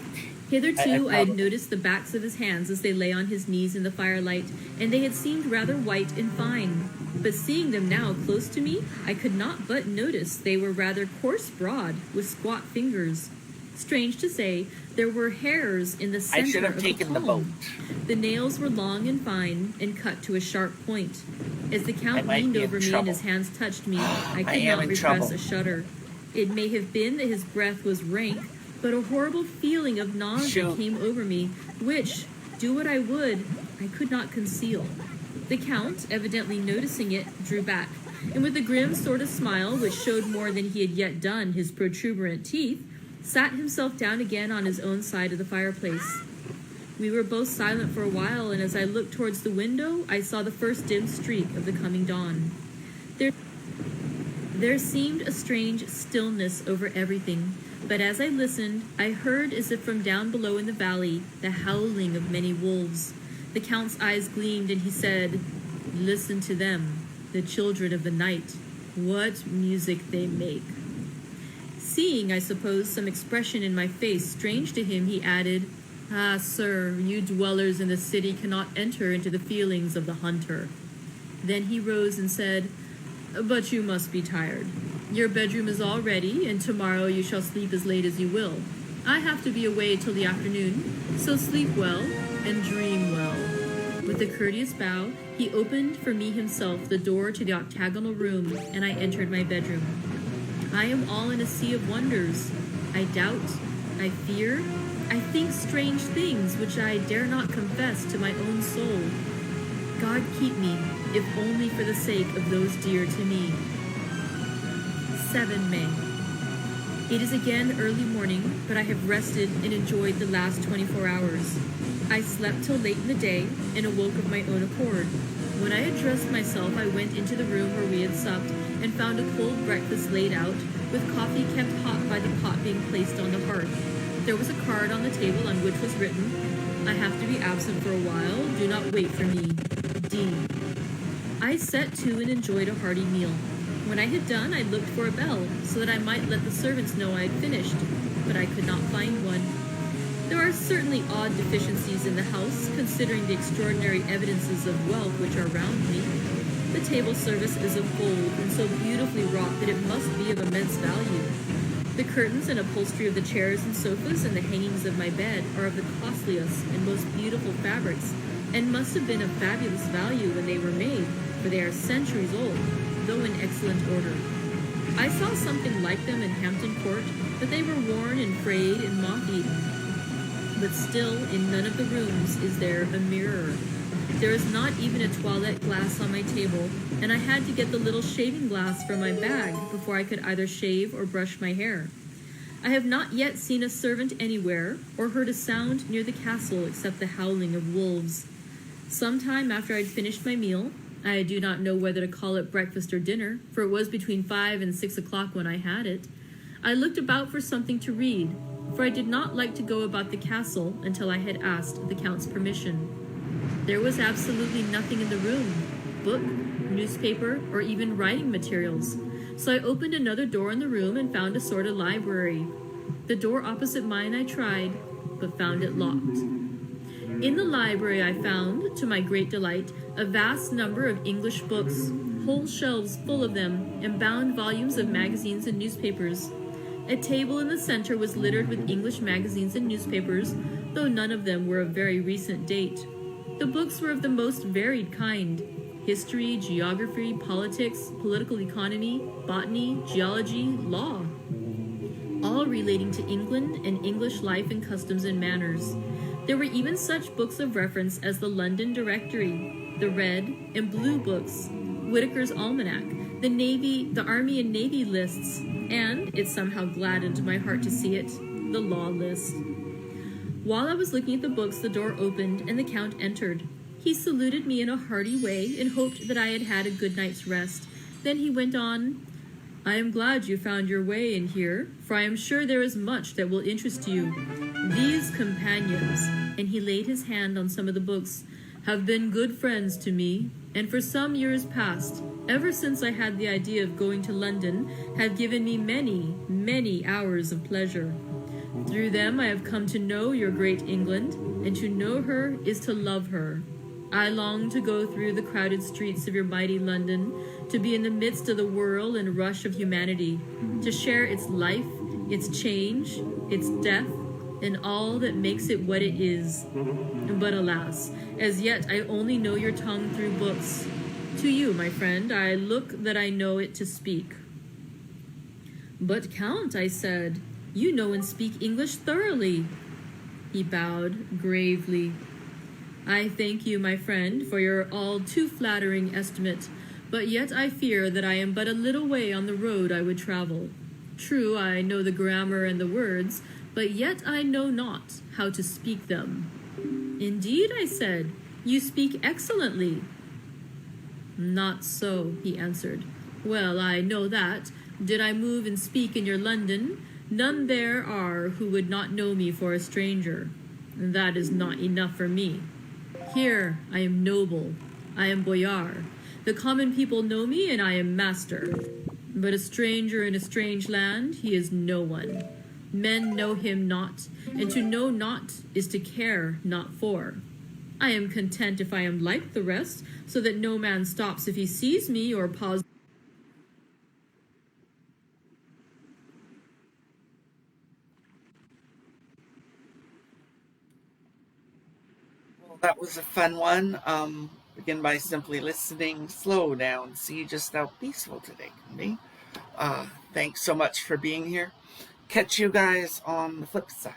I had noticed the backs of his hands as they lay on his knees in the firelight, and they had seemed rather white and fine. But seeing them now close to me, I could not but notice they were rather coarse broad, with squat fingers. Strange to say, there were hairs in the center I should have of taken the the palm. boat. The nails were long and fine and cut to a sharp point. As the I Count might leaned be in over me and trouble. his hands touched me, I could am not in repress trouble. a shudder. It may have been that his breath was rank, but a horrible feeling of nausea Shoot. came over me, which, do what I would, I could not conceal. The Count, evidently noticing it, drew back, and with a grim sort of smile, which showed more than he had yet done his protuberant teeth, sat himself down again on his own side of the fireplace. We were both silent for a while, and as I looked towards the window, I saw the first dim streak of the coming dawn. There seemed a strange stillness over everything, but as I listened, I heard, as if from down below in the valley, the howling of many wolves. The Count's eyes gleamed, and he said, "Listen to them, the children of the night. What music they make." Seeing, I suppose, some expression in my face strange to him, he added, "Ah, sir, you dwellers in the city cannot enter into the feelings of the hunter." Then he rose and said, "But you must be tired. Your bedroom is all ready, and tomorrow you shall sleep as late as you will. I have to be away till the afternoon, so sleep well and dream well." With a courteous bow, he opened for me himself the door to the octagonal room, and I entered my bedroom. I am all in a sea of wonders. I doubt, I fear, I think strange things which I dare not confess to my own soul. God keep me, if only for the sake of those dear to me. 7 May. It is again early morning, but I have rested and enjoyed the last 24 hours. I slept till late in the day and awoke of my own accord. When I had dressed myself, I went into the room where we had supped and found a cold breakfast laid out, with coffee kept hot by the pot being placed on the hearth. There was a card on the table on which was written, "I have to be absent for a while. Do not wait for me. D." I set to and enjoyed a hearty meal. When I had done, I looked for a bell, so that I might let the servants know I had finished, but I could not find one. There are certainly odd deficiencies in the house, considering the extraordinary evidences of wealth which are round me. The table service is of gold, and so beautifully wrought that it must be of immense value. The curtains and upholstery of the chairs and sofas and the hangings of my bed are of the costliest and most beautiful fabrics, and must have been of fabulous value when they were made, for they are centuries old, though in excellent order. I saw something like them in Hampton Court, but they were worn and frayed and moth-eaten. But still, in none of the rooms is there a mirror. There is not even a toilette glass on my table, and I had to get the little shaving glass from my bag before I could either shave or brush my hair. I have not yet seen a servant anywhere, or heard a sound near the castle except the howling of wolves. Some time after I had finished my meal, I do not know whether to call it breakfast or dinner, for it was between 5 and 6 o'clock when I had it, I looked about for something to read, for I did not like to go about the castle until I had asked the Count's permission. There was absolutely nothing in the room, book, newspaper, or even writing materials, so I opened another door in the room and found a sort of library. The door opposite mine I tried, but found it locked. In the library I found, to my great delight, a vast number of English books, whole shelves full of them, and bound volumes of magazines and newspapers. A table in the center was littered with English magazines and newspapers, though none of them were of very recent date. The books were of the most varied kind: history, geography, politics, political economy, botany, geology, law, all relating to England and English life and customs and manners. There were even such books of reference as the London Directory, the Red and Blue books, Whitaker's Almanac, the Army and Navy lists, and, it somehow gladdened my heart to see it, the law list. While I was looking at the books, the door opened and the Count entered. He saluted me in a hearty way and hoped that I had had a good night's rest. Then he went on, "I am glad you found your way in here, for I am sure there is much that will interest you. These companions," and he laid his hand on some of the books, "have been good friends to me, and for some years past, ever since I had the idea of going to London, have given me many, many hours of pleasure. Through them I have come to know your great England, and to know her is to love her. I long to go through the crowded streets of your mighty London, to be in the midst of the whirl and rush of humanity, to share its life, its change, its death, and all that makes it what it is. But alas, as yet I only know your tongue through books. To you, my friend, I look that I know it to speak. But Count, I said, you know and speak English thoroughly. He bowed gravely. I thank you, my friend, for your all too flattering estimate, but yet I fear that I am but a little way on the road I would travel. True, I know the grammar and the words, but yet I know not how to speak them. Indeed, I said, you speak excellently. Not so, he answered. Well, I know that. Did I move and speak in your London, none there are who would not know me for a stranger. That is not enough for me. Here I am noble, I am boyar. The common people know me, and I am master. But a stranger in a strange land, he is no one. Men know him not, and to know not is to care not for. I am content if I am like the rest, so that no man stops if he sees me or pauses. Well, that was a fun one. Begin by simply listening, slow down, see just how peaceful today can be. Thanks so much for being here. Catch you guys on the flip side.